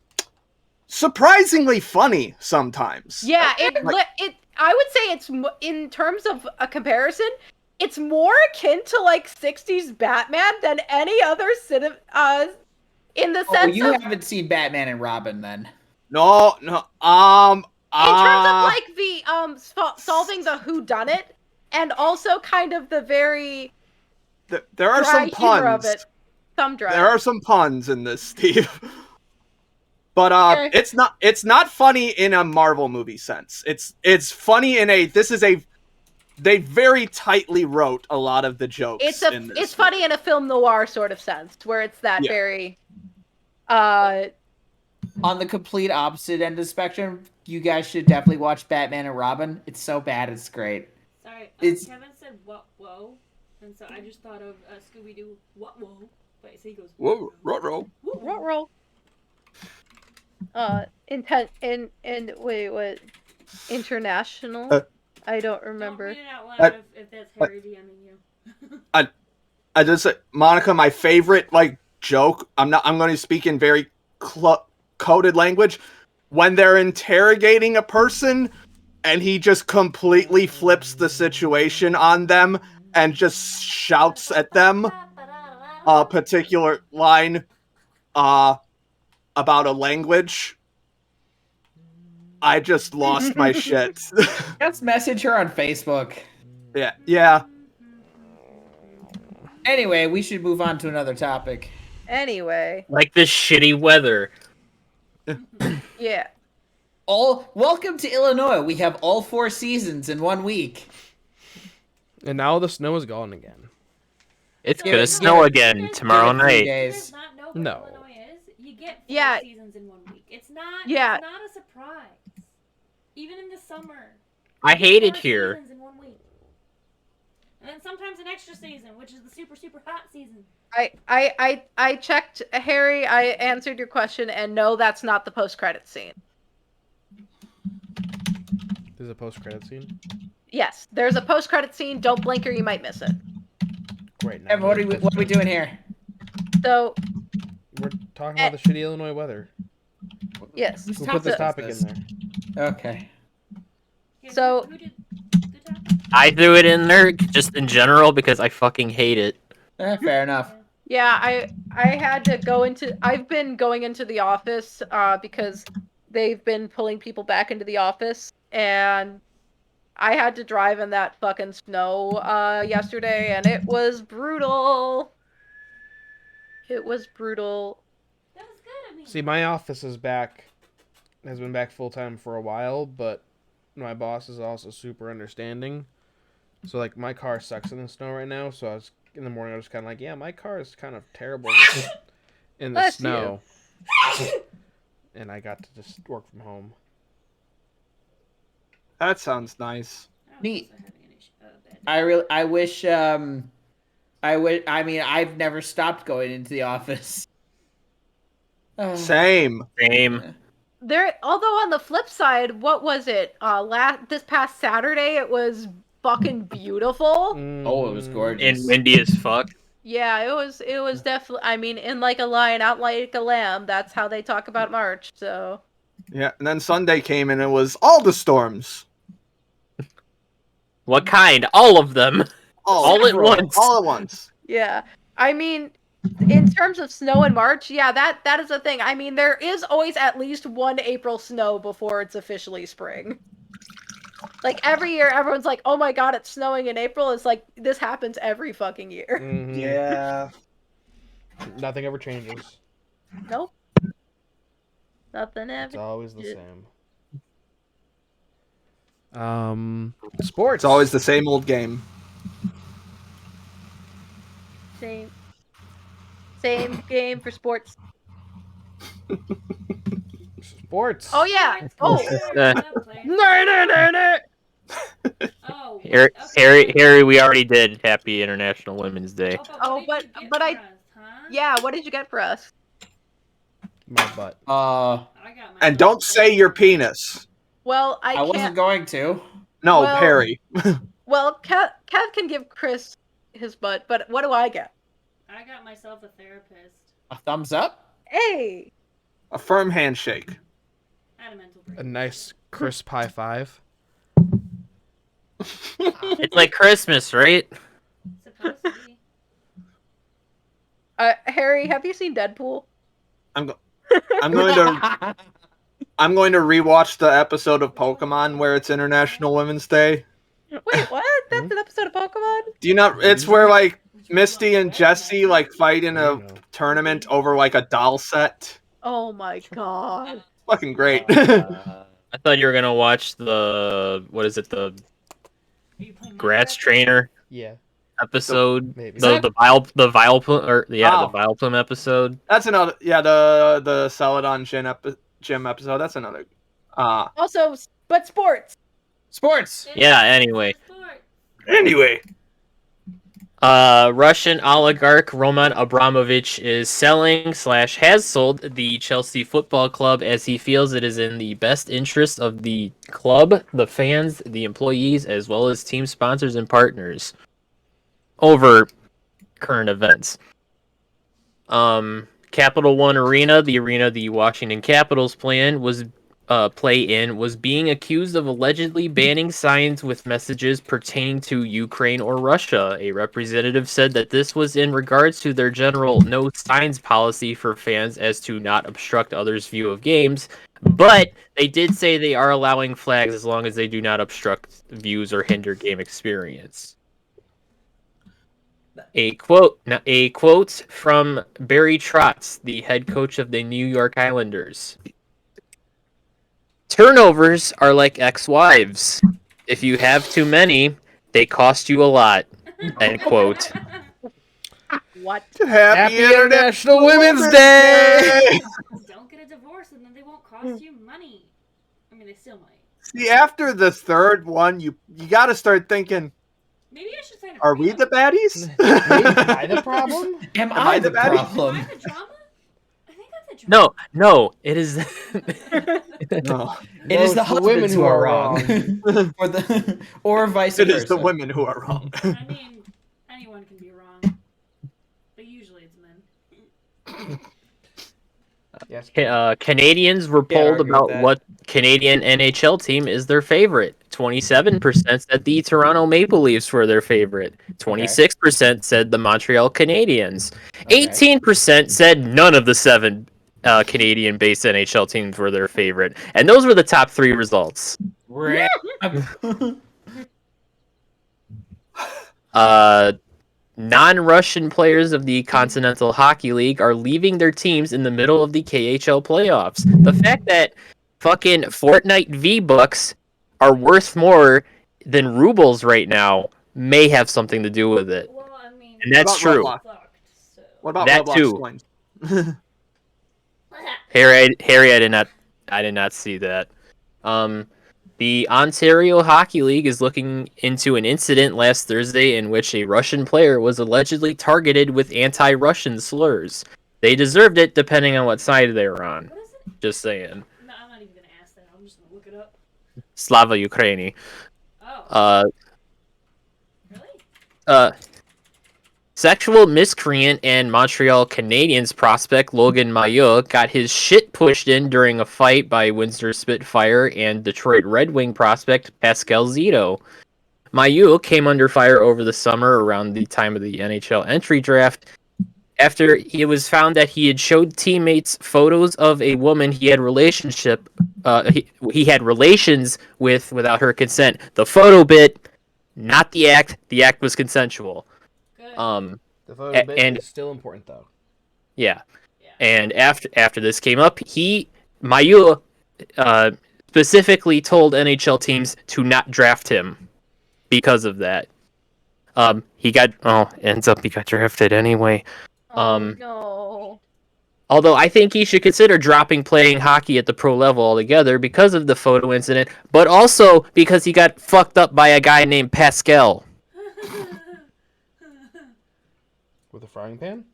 surprisingly funny sometimes. Yeah, I would say it's in terms of a comparison, it's more akin to like 60s Batman than any other cinema. In the sense you of, haven't seen Batman and Robin then. No. in terms of like the solving the whodunit, and also kind of the very there are some dry humor of puns. it. Some dry. There are some puns in this, Steve. But it's not funny in a Marvel movie sense. It's funny in they very tightly wrote a lot of the jokes. It's funny in a film noir sort of sense, where it's that very on the complete opposite end of the spectrum, you guys should definitely watch Batman and Robin. It's so bad, it's great. Sorry, Kevin said what whoa, and so I just thought of Scooby Doo what whoa, but so he goes whoa, roll. Wait, what? International? I don't remember. Don't read it out loud if that's Harry DMing you. I just say, Monica, my favorite joke. I'm going to speak in very coded language. When they're interrogating a person, and he just completely flips the situation on them and just shouts at them a particular line about a language. I just lost my shit. Let's message her on Facebook. Yeah. Anyway, we should move on to another topic. Anyway. Like this shitty weather. Yeah. Welcome to Illinois. We have all 4 seasons in 1 week. And now the snow is gone again. It's gonna snow again tomorrow night. Days. Not know No. Illinois is? You get 4 seasons in 1 week. It's not a surprise. Even in the summer. I hate it here. Seasons in 1 week. And then sometimes an extra season, which is the super, super hot season. I checked, Harry, I answered your question, and no, that's not the post-credit scene. There's a post-credit scene? Yes, there's a post-credit scene. Don't blink or you might miss it. Great. Evan, what are we doing here? So... We're talking about the shitty Illinois weather. Yes. We'll put this topic in there. Okay. So... Who did the topic? I threw it in there just in general because I fucking hate it. Fair enough. Yeah, I had to go into... I've been going into the office because they've been pulling people back into the office, and I had to drive in that fucking snow yesterday, and it was brutal. It was brutal. That was good of me. See, my office has been back full-time for a while, but my boss is also super understanding. So, my car sucks in the snow right now, so in the morning I was kind of like, yeah, my car is kind of terrible in the snow. And I got to just work from home. That sounds nice. Neat. I wish I mean, I've never stopped going into the office. Same. Although on the flip side, what was it? This past Saturday, it was fucking beautiful. Oh, it was gorgeous. And windy as fuck. Yeah, it was definitely. I mean, in like a lion, out like a lamb. That's how they talk about March. So. Yeah, and then Sunday came and it was all the storms. What kind? All of them. All at once. All at once. Yeah, I mean, in terms of snow in March, yeah, that is a thing. I mean, there is always at least one April snow before it's officially spring. Like every year, everyone's like, "Oh my god, it's snowing in April." It's like this happens every fucking year. Mhm. Yeah. Nothing ever changes. Nope. Nothing It's ever. always the Yeah. same. Sports. It's always the same old game. Same game for sports. Sports. Oh yeah. Oh. Oh, Harry, okay. Harry, we already did Happy International Women's Day. Oh, what did you but get I- for us, huh? Yeah. What did you get for us? My butt. I got my And don't say your penis. Well, I wasn't can't. going to. No, Well- Harry. Well, Kev can give Chris his butt, but what do I get? I got myself a therapist. A thumbs up? Hey. A firm handshake. I had a mental A break. nice crisp high five. It's like Christmas, right? Supposed to be. Harry, have you seen Deadpool? I'm going to rewatch the episode of Pokemon where it's International Women's Day. Wait, what? That's an episode of Pokemon? Do you not? It's where like Misty and Jesse like fight in a tournament over like a doll set. Oh my god. Fucking great. I thought you were gonna watch the what is it, the Are you playing grass Minecraft? trainer Yeah, episode? maybe. The Vileplume or the Oh. Vileplume episode. That's another. Yeah, the Celadon gym episode. That's another. Also, but sports. Sports. Yeah, anyway. Sport. Anyway. Russian oligarch Roman Abramovich is selling/has sold the Chelsea Football Club as he feels it is in the best interest of the club, the fans, the employees, as well as team sponsors and partners over current events. Capital One Arena, the arena the Washington Capitals play in, was being accused of allegedly banning signs with messages pertaining to Ukraine or Russia. A representative said that this was in regards to their general no signs policy for fans as to not obstruct others' view of games, but they did say they are allowing flags as long as they do not obstruct views or hinder game experience. A quote from Barry Trotz, the head coach of the New York Islanders. Turnovers are like ex-wives. If you have too many, they cost you a lot. End quote. What? Happy International Women's Day! Don't get a divorce and then they won't cost you money. I mean, they still might. See, after the third one, you got to start thinking, Maybe I should sign a are we prenup. the baddies? Am I the problem? Am I I the the baddie? Am problem? I the drama? I think I'm the drama. No, it is. No. It is the it's the women husbands who who are are wrong. or vice It versa. is the women who are wrong. I mean, anyone can be wrong. But usually it's men. Yes. Canadians were Can't polled argue about with that. what Canadian NHL team is their favorite. 27% said the Toronto Maple Leafs were their favorite. 26% said the Montreal Canadiens. Okay. 18% said none of the 7 Canadian-based NHL teams were their favorite. And those were the top 3 results. Non-Russian players of the Continental Hockey League are leaving their teams in the middle of the KHL playoffs. The fact that fucking Fortnite V-Bucks are worth more than rubles right now may have something to do with it. Well, I mean, And that's What about true. Roblox? fucked, so. What about That Roblox too. coins? Harry, I did not see that. The Ontario Hockey League is looking into an incident last Thursday in which a Russian player was allegedly targeted with anti-Russian slurs. They deserved it, depending on what side they were on. What is it? Just saying. No, I'm not even gonna ask that. I'm just gonna look it up. Slava Ukraini. Oh, really? Sexual miscreant and Montreal Canadiens prospect Logan Mailloux got his shit pushed in during a fight by Windsor Spitfire and Detroit Red Wing prospect Pascal Zito. Mailloux came under fire over the summer around the time of the NHL entry draft after it was found that he had showed teammates photos of a woman he had relationship he had relations with without her consent. The photo bit, not the act. The act was consensual. Good. The photo bit and is still important though. yeah. Yeah. And after this came up, Mayu specifically told NHL teams to not draft him because of that. He got drafted anyway. Oh no. Although I think he should consider dropping playing hockey at the pro level altogether because of the photo incident, but also because he got fucked up by a guy named Pascal. With a frying pan?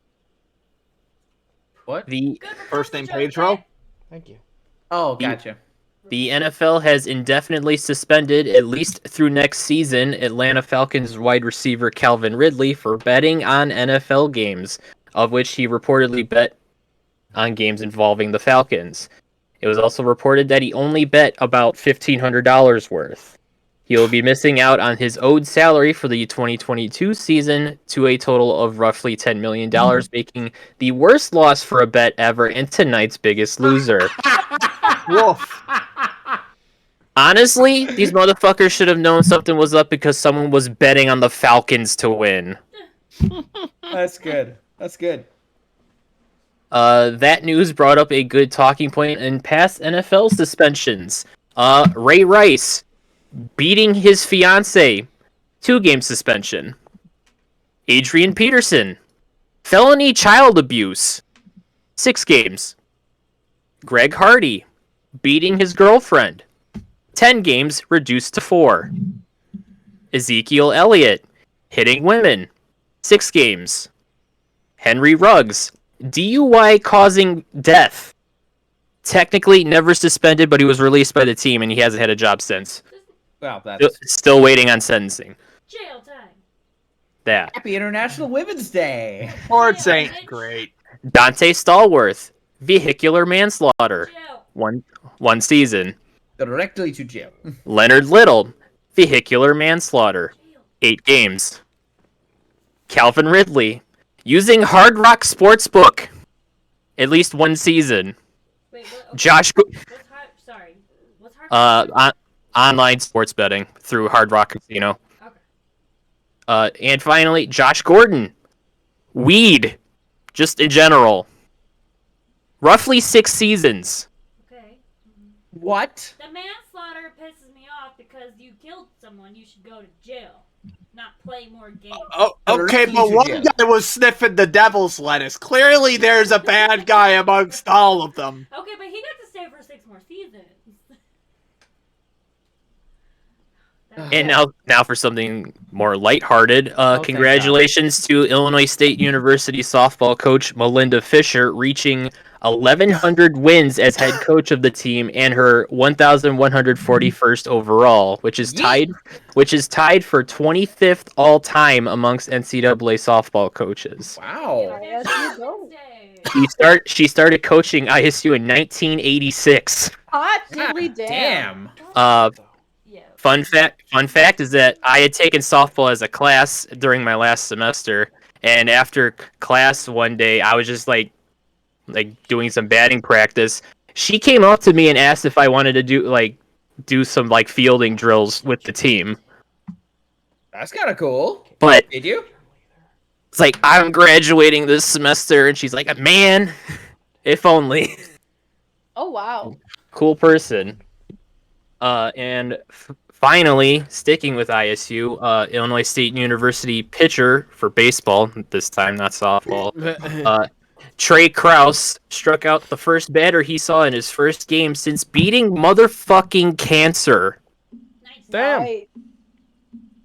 What? The Good for First name Pastor Pedro? Joe. Thank you. Oh, gotcha. The NFL has indefinitely suspended, at least through next season, Atlanta Falcons wide receiver Calvin Ridley for betting on NFL games, of which he reportedly bet on games involving the Falcons. It was also reported that he only bet about $1,500 worth. He will be missing out on his owed salary for the 2022 season to a total of roughly $10 million, making the worst loss for a bet ever and tonight's biggest loser. Woof. Honestly, these motherfuckers should have known something was up because someone was betting on the Falcons to win. That's good. That's good. That news brought up a good talking point in past NFL suspensions. Ray Rice beating his fiance, 2-game suspension. Adrian Peterson, felony child abuse, 6 games. Greg Hardy beating his girlfriend, 10 games reduced to 4. Ezekiel Elliott hitting women, 6 games. Henry Ruggs, DUI causing death. Technically never suspended, but he was released by the team and he hasn't had a job since. Well, that's Still waiting on sentencing. Jail time. That. Happy International Women's Day. Sports ain't great. Dante Stallworth, vehicular manslaughter. Jail. One season. Directly to jail. Leonard Little, vehicular manslaughter. 8 games. Calvin Ridley, using Hard Rock Sportsbook. At least 1 season. Wait, what? Okay. Josh, What's hard? Sorry. What's hard? online sports betting through Hard Rock Casino. Okay. And finally, Josh Gordon, weed, just in general. Roughly 6 seasons. Okay. What? The manslaughter pisses me off because you killed someone. You should go to jail, not play more games. Oh, okay, but one guy was sniffing the devil's lettuce. Clearly, there's a bad guy amongst all of them. Okay, but he got to stay for 6 more seasons. And now for something more lighthearted. Congratulations to Illinois State University softball coach Melinda Fisher reaching 1,100 wins as head coach of the team and her 1,141st overall, which is tied for 25th all time amongst NCAA softball coaches. Wow. Yes, you go. She started coaching ISU in 1986. Hot diddly damn. Yeah. Fun fact is that I had taken softball as a class during my last semester, and after class one day, I was just like doing some batting practice. She came up to me and asked if I wanted to do some like fielding drills with the team. That's kind of cool. But Did you? it's like, I'm graduating this semester, and she's like, man, if only. Oh wow. Cool person. And finally, sticking with ISU, Illinois State University pitcher for baseball, this time not softball, Trey Krause struck out the first batter he saw in his first game since beating motherfucking cancer. Nice. Damn. Right.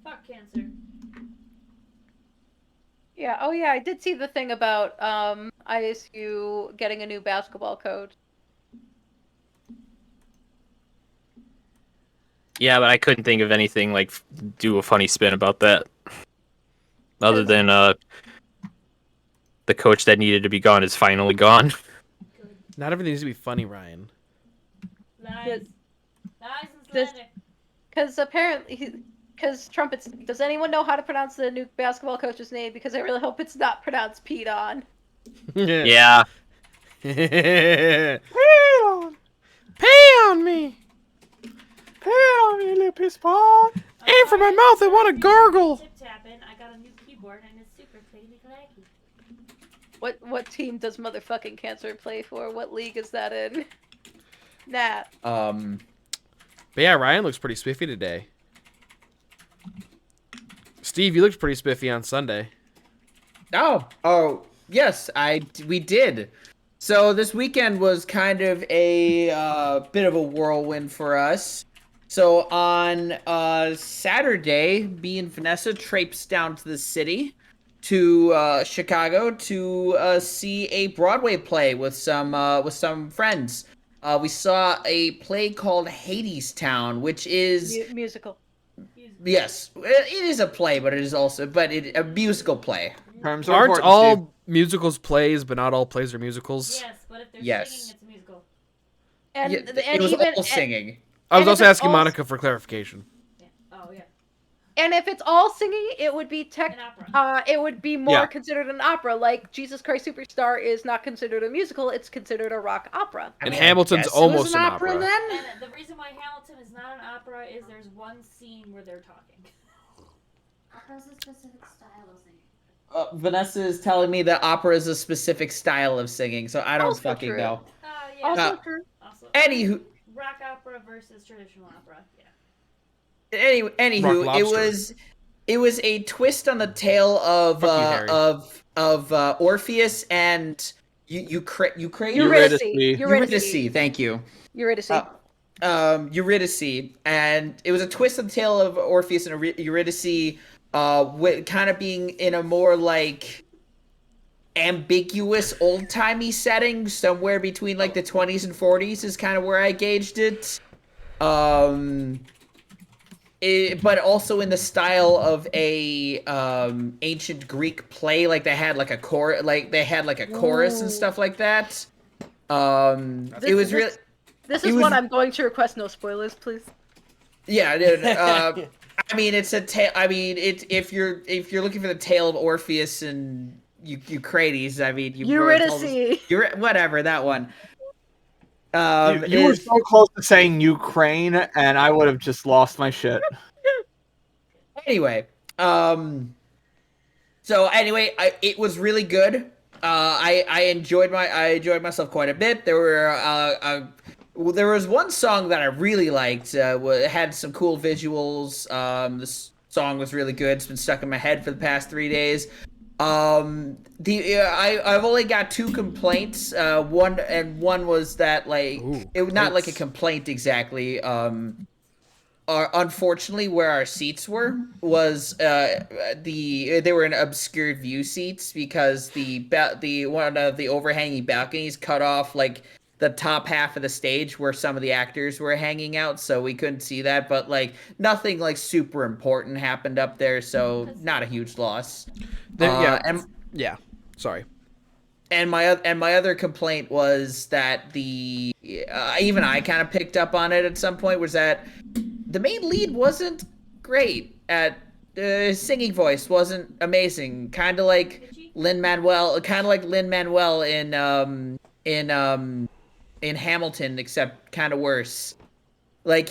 Fuck cancer. Yeah. Oh yeah, I did see the thing about ISU getting a new basketball coach. Yeah, but I couldn't think of anything like do a funny spin about that. Other than the coach that needed to be gone is finally gone. Not everything needs to be funny, Ryan. Lies. Lies and This- slander. Because trumpets. Does anyone know how to pronounce the new basketball coach's name? Because I really hope it's not pronounced Pete on. Yeah. Peon. on me. Pay on me, little piss pot. Aim for my mouth, I want to gargle. Tip tapping. I got a new keyboard and it's super clicky clacky. What team does motherfucking Cancer play for? What league is that in? Nat. But yeah, Ryan looks pretty spiffy today. Steve, you looked pretty spiffy on Sunday. Oh, yes, we did. So this weekend was kind of a bit of a whirlwind for us. So on Saturday, me and Vanessa traipsed down to the city to Chicago to see a Broadway play with some friends. We saw a play called Hadestown, which is Musical. yes, it is a play, but it is also a musical play. Terms of Aren't importance, all Steve. musicals plays, but not all plays are musicals? Yes, but if they're Yes. singing, it's a musical. And, Yeah, and it was even all singing. I was And also if it's asking all- Monica for clarification. Yeah. Oh yeah. and if it's all singing, it would be An opera. it would be more Yeah. considered an opera. Like Jesus Christ Superstar is not considered a musical; it's considered a rock opera. And I Hamilton's guess it was almost an opera. then. And the reason why Hamilton is not an opera is there's one scene where they're talking. Opera's a specific style of singing. Vanessa is telling me that opera is a specific style of singing, so I don't Also fucking true. know. Yeah. Also true. Also, Anywho, rock opera versus traditional opera. Yeah. anywho, Rock Lobster. it was a twist on the tale of Fuck you, Harry. Orpheus and Eurydice. Eurydice. Thank you. Eurydice. Eurydice, and it was a twist on the tale of Orpheus and Eurydice, with kind of being in a more like ambiguous old-timey setting, somewhere between like the 20s and 40s is kind of where I gauged it. But also in the style of a ancient Greek play, like they had like a chorus and stuff like that. It was really. This it is was- one I'm going to request no spoilers, please. Yeah, dude. I mean, it's a tale. I mean, if you're looking for the tale of Orpheus and Eucrates, I mean, Eurydice. whatever that one. You were so close to saying Ukraine, and I would have just lost my shit. Anyway, so anyway, it was really good. I enjoyed myself quite a bit. There was one song that I really liked. It had some cool visuals. This song was really good. It's been stuck in my head for the past 3 days. I've only got 2 complaints. One was that like it was not like a complaint exactly. Unfortunately, where our seats were was they were in obscured view seats because the one of the overhanging balconies cut off like the top half of the stage where some of the actors were hanging out, so we couldn't see that. But like nothing like super important happened up there, so not a huge loss. Yeah. Sorry. And my other complaint was that even I kind of picked up on it at some point, was that the main lead wasn't great at singing voice, wasn't amazing. Kind of like Lin-Manuel in Hamilton, except kind of worse. It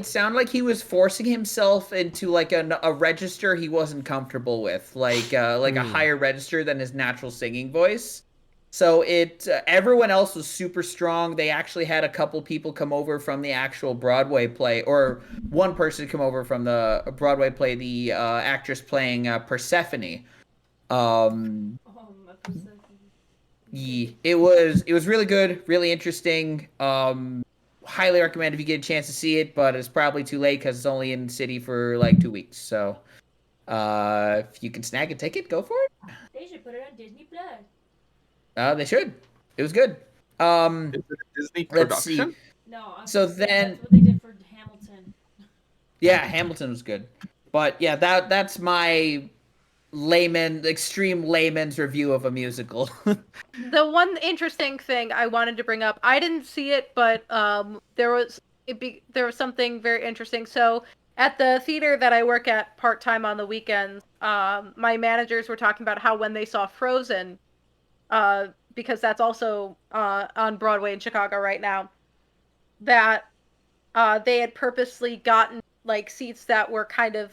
sounded like he was forcing himself into like a register he wasn't comfortable with, like a higher register than his natural singing voice. So everyone else was super strong. They actually had a couple people come over from the actual Broadway play, or one person come over from the Broadway play, the actress playing Persephone. It was really good, really interesting. Highly recommend if you get a chance to see it, but it's probably too late because it's only in the city for like 2 weeks. So if you can snag a ticket, go for it. They should put it on Disney Plus. They should. It was good. Is it a Disney Let's see. production? No. So just saying then- that's what they did for Hamilton. Yeah, Hamilton was good. But yeah, that's my extreme layman's review of a musical. The one interesting thing I wanted to bring up, I didn't see it, but there was something very interesting. So at the theater that I work at part-time on the weekends, my managers were talking about how when they saw Frozen, because that's also on Broadway in Chicago right now, that they had purposely gotten like seats that were kind of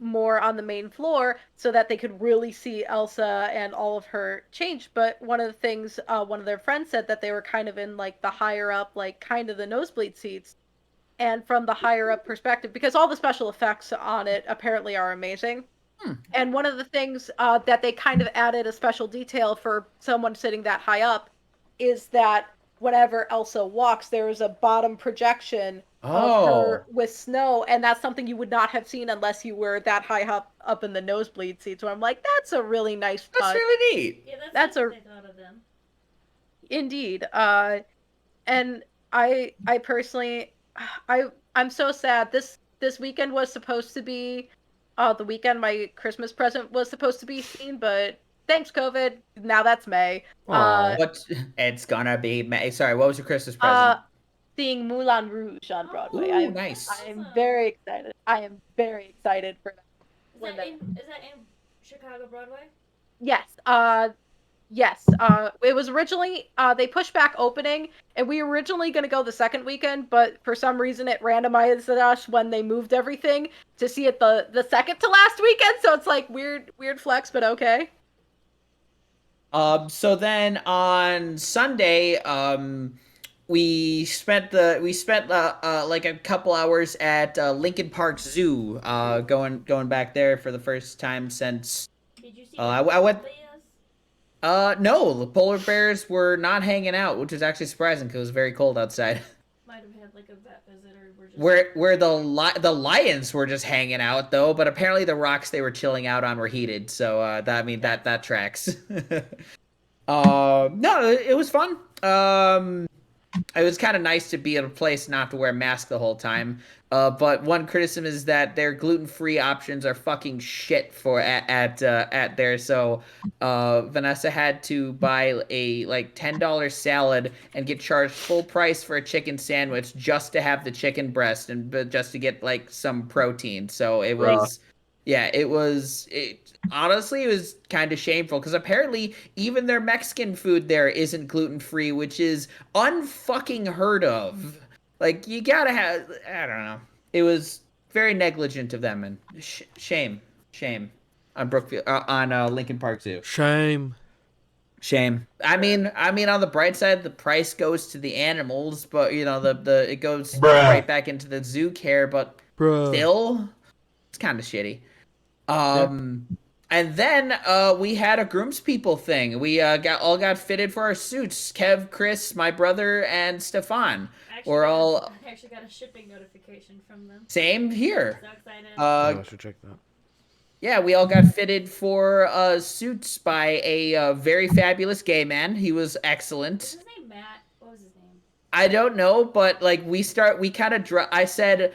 more on the main floor so that they could really see Elsa and all of her change. But one of the things one of their friends said that they were kind of in like the higher up, like kind of the nosebleed seats. And from the higher up perspective, because all the special effects on it apparently are amazing. And one of the things that they kind of added a special detail for someone sitting that high up is that whenever Elsa walks, there is a bottom projection of her with snow, and that's something you would not have seen unless you were that high up in the nosebleed seat. So I'm like, that's a really nice touch. That's really neat. Yeah, That's nice a- they thought of them. Indeed. And I personally, I'm so sad. This weekend was supposed to be the weekend my Christmas present was supposed to be seen, but thanks COVID, now that's May. What? It's gonna be May. Sorry, what was your Christmas present? Seeing Moulin Rouge on Broadway. Ooh, nice. I'm very excited. I am very excited for that. Is that in Chicago Broadway? Yes. Yes. It was originally they pushed back opening, and we were originally going to go the second weekend, but for some reason it randomized us when they moved everything to see it the second to last weekend. So it's like weird flex, but okay. So then on Sunday, we spent like a couple hours at Lincoln Park Zoo, going back there for the first time since. Did you see I went. No, the polar bears were not hanging out, which was actually surprising because it was very cold outside. Might have had like a vet visitor. Where the lions were just hanging out though, but apparently the rocks they were chilling out on were heated, so that tracks. No, it was fun. It was kind of nice to be at a place not to wear a mask the whole time. But one criticism is that their gluten-free options are fucking shit for at there. So Vanessa had to buy a like $10 salad and get charged full price for a chicken sandwich just to have the chicken breast and just to get like some protein. So it was, yeah, it was. Honestly, it was kind of shameful because apparently even their Mexican food there isn't gluten-free, which is unfucking heard of. Like, you gotta have, I don't know. It was very negligent of them, and shame on Brookfield, on Lincoln Park Zoo. Shame. I mean, on the bright side, the price goes to the animals, but you know, it goes right back into the zoo care, but still, it's kind of shitty. And then we had a groomspeople thing. We got fitted for our suits. Kev, Chris, my brother, and Stefan. I actually got a shipping notification from them. Same here. So excited. I should check that. Yeah, we all got fitted for suits by a very fabulous gay man. He was excellent. Was his name Matt? What was his name? I don't know, but like we kind of I said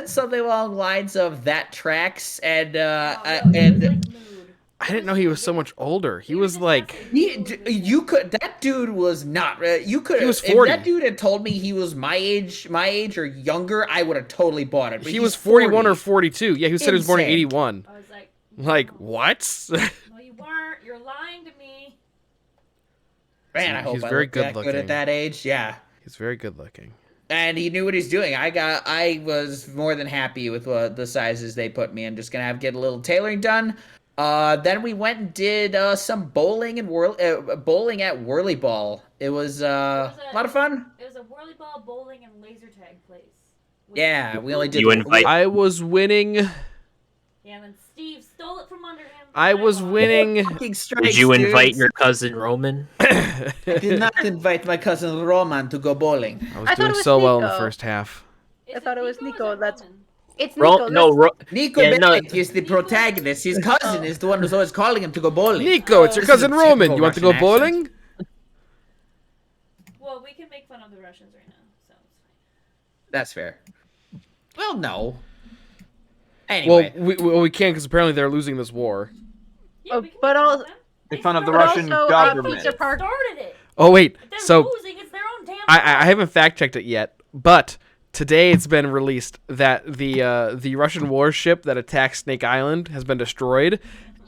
something along the lines of that tracks, and I didn't know he was so much older. He was like that dude was not you could He was 40. If that dude had told me he was my age or younger, I would have totally bought it. But he was 41 or 42. Yeah, he said he was born in Insane. 81. I was like, Like, what? no, you weren't. You're lying to me. Man, I hope He's I very looked that good good at looking. that age. Yeah. He's very good looking. And he knew what he's doing. I was more than happy with the sizes they put me in. Just gonna get a little tailoring done. Then we went and did some bowling and bowling at Whirly Ball. It was a lot of fun. It was a whirly ball, bowling, and laser tag place. Yeah, we only did. You invite- I was winning. Yeah, and then Steve stole it from under him. I was winning. Fucking strikes, Did you invite dudes. your cousin Roman? I did not invite my cousin Roman to go bowling. I was I thought doing it was so well in the Nico. first half. Is I thought it was Nico. or is it That's Roman? it's Nico. Nico Yeah, no. Bellic is the protagonist. His cousin is the one who's always calling him to go bowling. Nico, it's your This is cousin a Roman. typical You want to go Russian accent. bowling? Well, we can make fun of the Russians right now, so it's fine. That's fair. Well, no. Well, Anyway, we can't because apparently they're losing this war. Yeah, we can but make fun all- of them. Make fun of the But Russian also, government. Pizza Park. Started it. Oh wait, If they're so losing, it's their own damn. I haven't fact checked it yet, but today it's been released that the Russian warship that attacked Snake Island has been destroyed,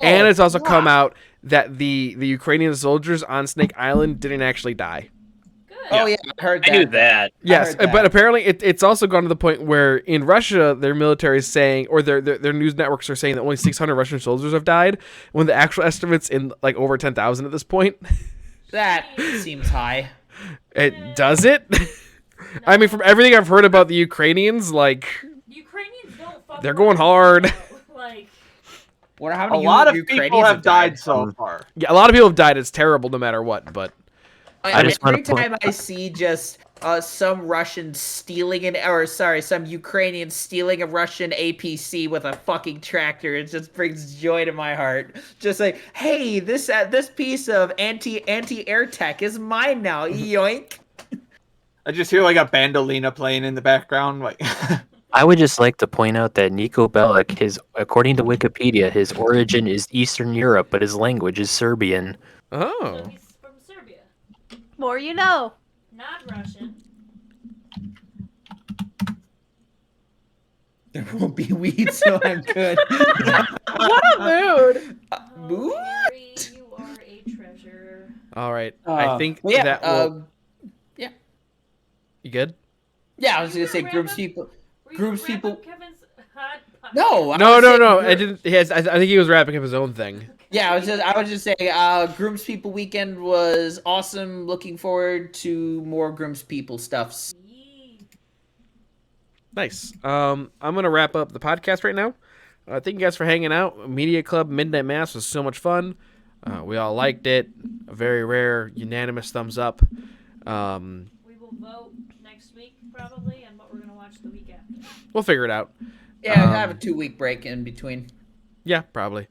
And it's also come out that the Ukrainian soldiers on Snake Island didn't actually die. Good. Oh yeah, I heard I that. knew that. Yes, heard that. but apparently it's also gone to the point where in Russia their military is saying, or their news networks are saying that only 600 Russian soldiers have died, when the actual estimate's in like over 10,000 at this point. That seems high. Does it? I mean, from everything I've heard about the Ukrainians, like Ukrainians don't fuck they're going around, hard. though. Like, What? How A many lot of Ukrainians people have died so Um, far. Yeah, a lot of people have died. It's terrible no matter what, but I just Every wanna point- time I see just some Russians stealing some Ukrainians stealing a Russian APC with a fucking tractor, it just brings joy to my heart. Just like, hey, this piece of anti-air tech is mine now. Yoink. I just hear like a bandolina playing in the background. Like, I would just like to point out that Niko Bellic, according to Wikipedia, his origin is Eastern Europe, but his language is Serbian. oh, so he's from Serbia, More you know. not Russian. There won't be weed, so I'm good. What a mood. Mood? Harry, you are a treasure. all right. I think well, yeah, that will. You good? yeah, I was You gonna say were groups wrap-up- people. Were you Groups gonna wrap people- up Kevin's hot pot? No, I No, was no, saying no. I group- didn't. Yes, I think he was wrapping up his own thing. Yeah, I was just saying, Grooms People Weekend was awesome. Looking forward to more Grooms People stuffs. Yee. Nice. I'm gonna wrap up the podcast right now. Thank you guys for hanging out. Media Club Midnight Mass was so much fun. We all liked it. A very rare unanimous thumbs up. We will vote next week probably, and what we're gonna watch the week after. We'll figure it out. Yeah, I have a 2-week break in between. Yeah, probably.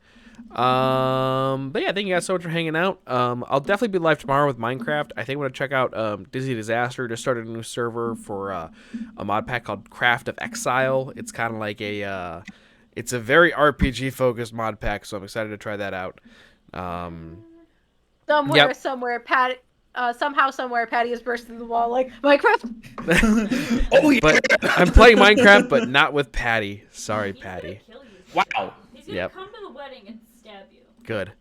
But yeah, thank you guys so much for hanging out. I'll definitely be live tomorrow with Minecraft. I think I'm gonna check out Disney Disaster. Just started a new server for a mod pack called Craft of Exile. It's kind of like it's a very RPG focused mod pack, so I'm excited to try that out. Yep. Somewhere, Patty. Somehow, somewhere, Patty has burst through the wall like Minecraft. Oh yeah. But I'm playing Minecraft, but not with Patty. Sorry, He's Patty. gonna kill you. Wow. He's gonna Yep. come to the wedding and stab you. Good.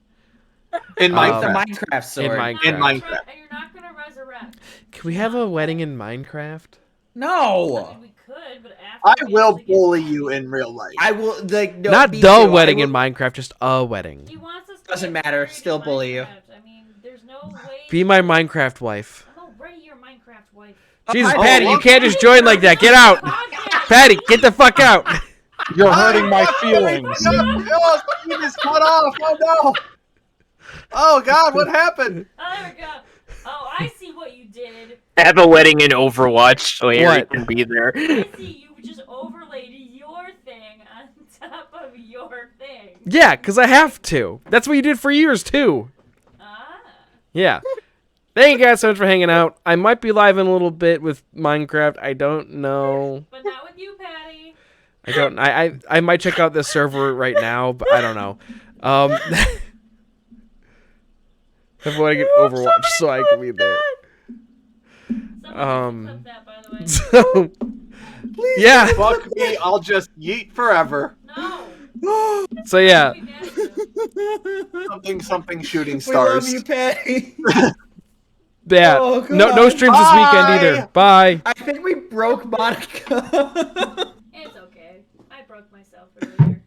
in Um, Like the Minecraft. Minecraft sword. Minecraft. In Minecraft. And you're not gonna resurrect. Can we have a wedding in Minecraft? I No. mean, we could, but after I we will actually get bully married. you in real life. I will like no, Not me the too. wedding I in will- Minecraft, just a wedding. He wants us to Doesn't get matter, married still in bully you. Minecraft. I mean, there's no way. Be my Minecraft wife. I'm already your Minecraft wife. Jesus, Oh, Patty, you well, can't just join like that. Get out. Podcast. Patty, get the fuck out. You're hurting my feelings. Oh, he just cut off. Oh no. Oh God, what happened? Oh, there we go. Oh, I see what you did. Have a wedding in Overwatch so Harry What? can be there. I see you just overlaid your thing on top of your thing. Yeah, because I have to. That's what you did for years, too. Ah. Yeah. Thank you guys so much for hanging out. I might be live in a little bit with Minecraft. I don't know. But not with you, Patty. I might check out this server right now, but I don't know. I want to get Overwatch so I can be there. Someone clip that, by the way. So, yeah. Fuck me, I'll just yeet forever. No. So yeah. Be mad at you. Something shooting We love stars. you, Patty. Yeah. Oh, No God. streams this weekend either. Bye. I think we broke Monica. It's okay. I broke myself earlier.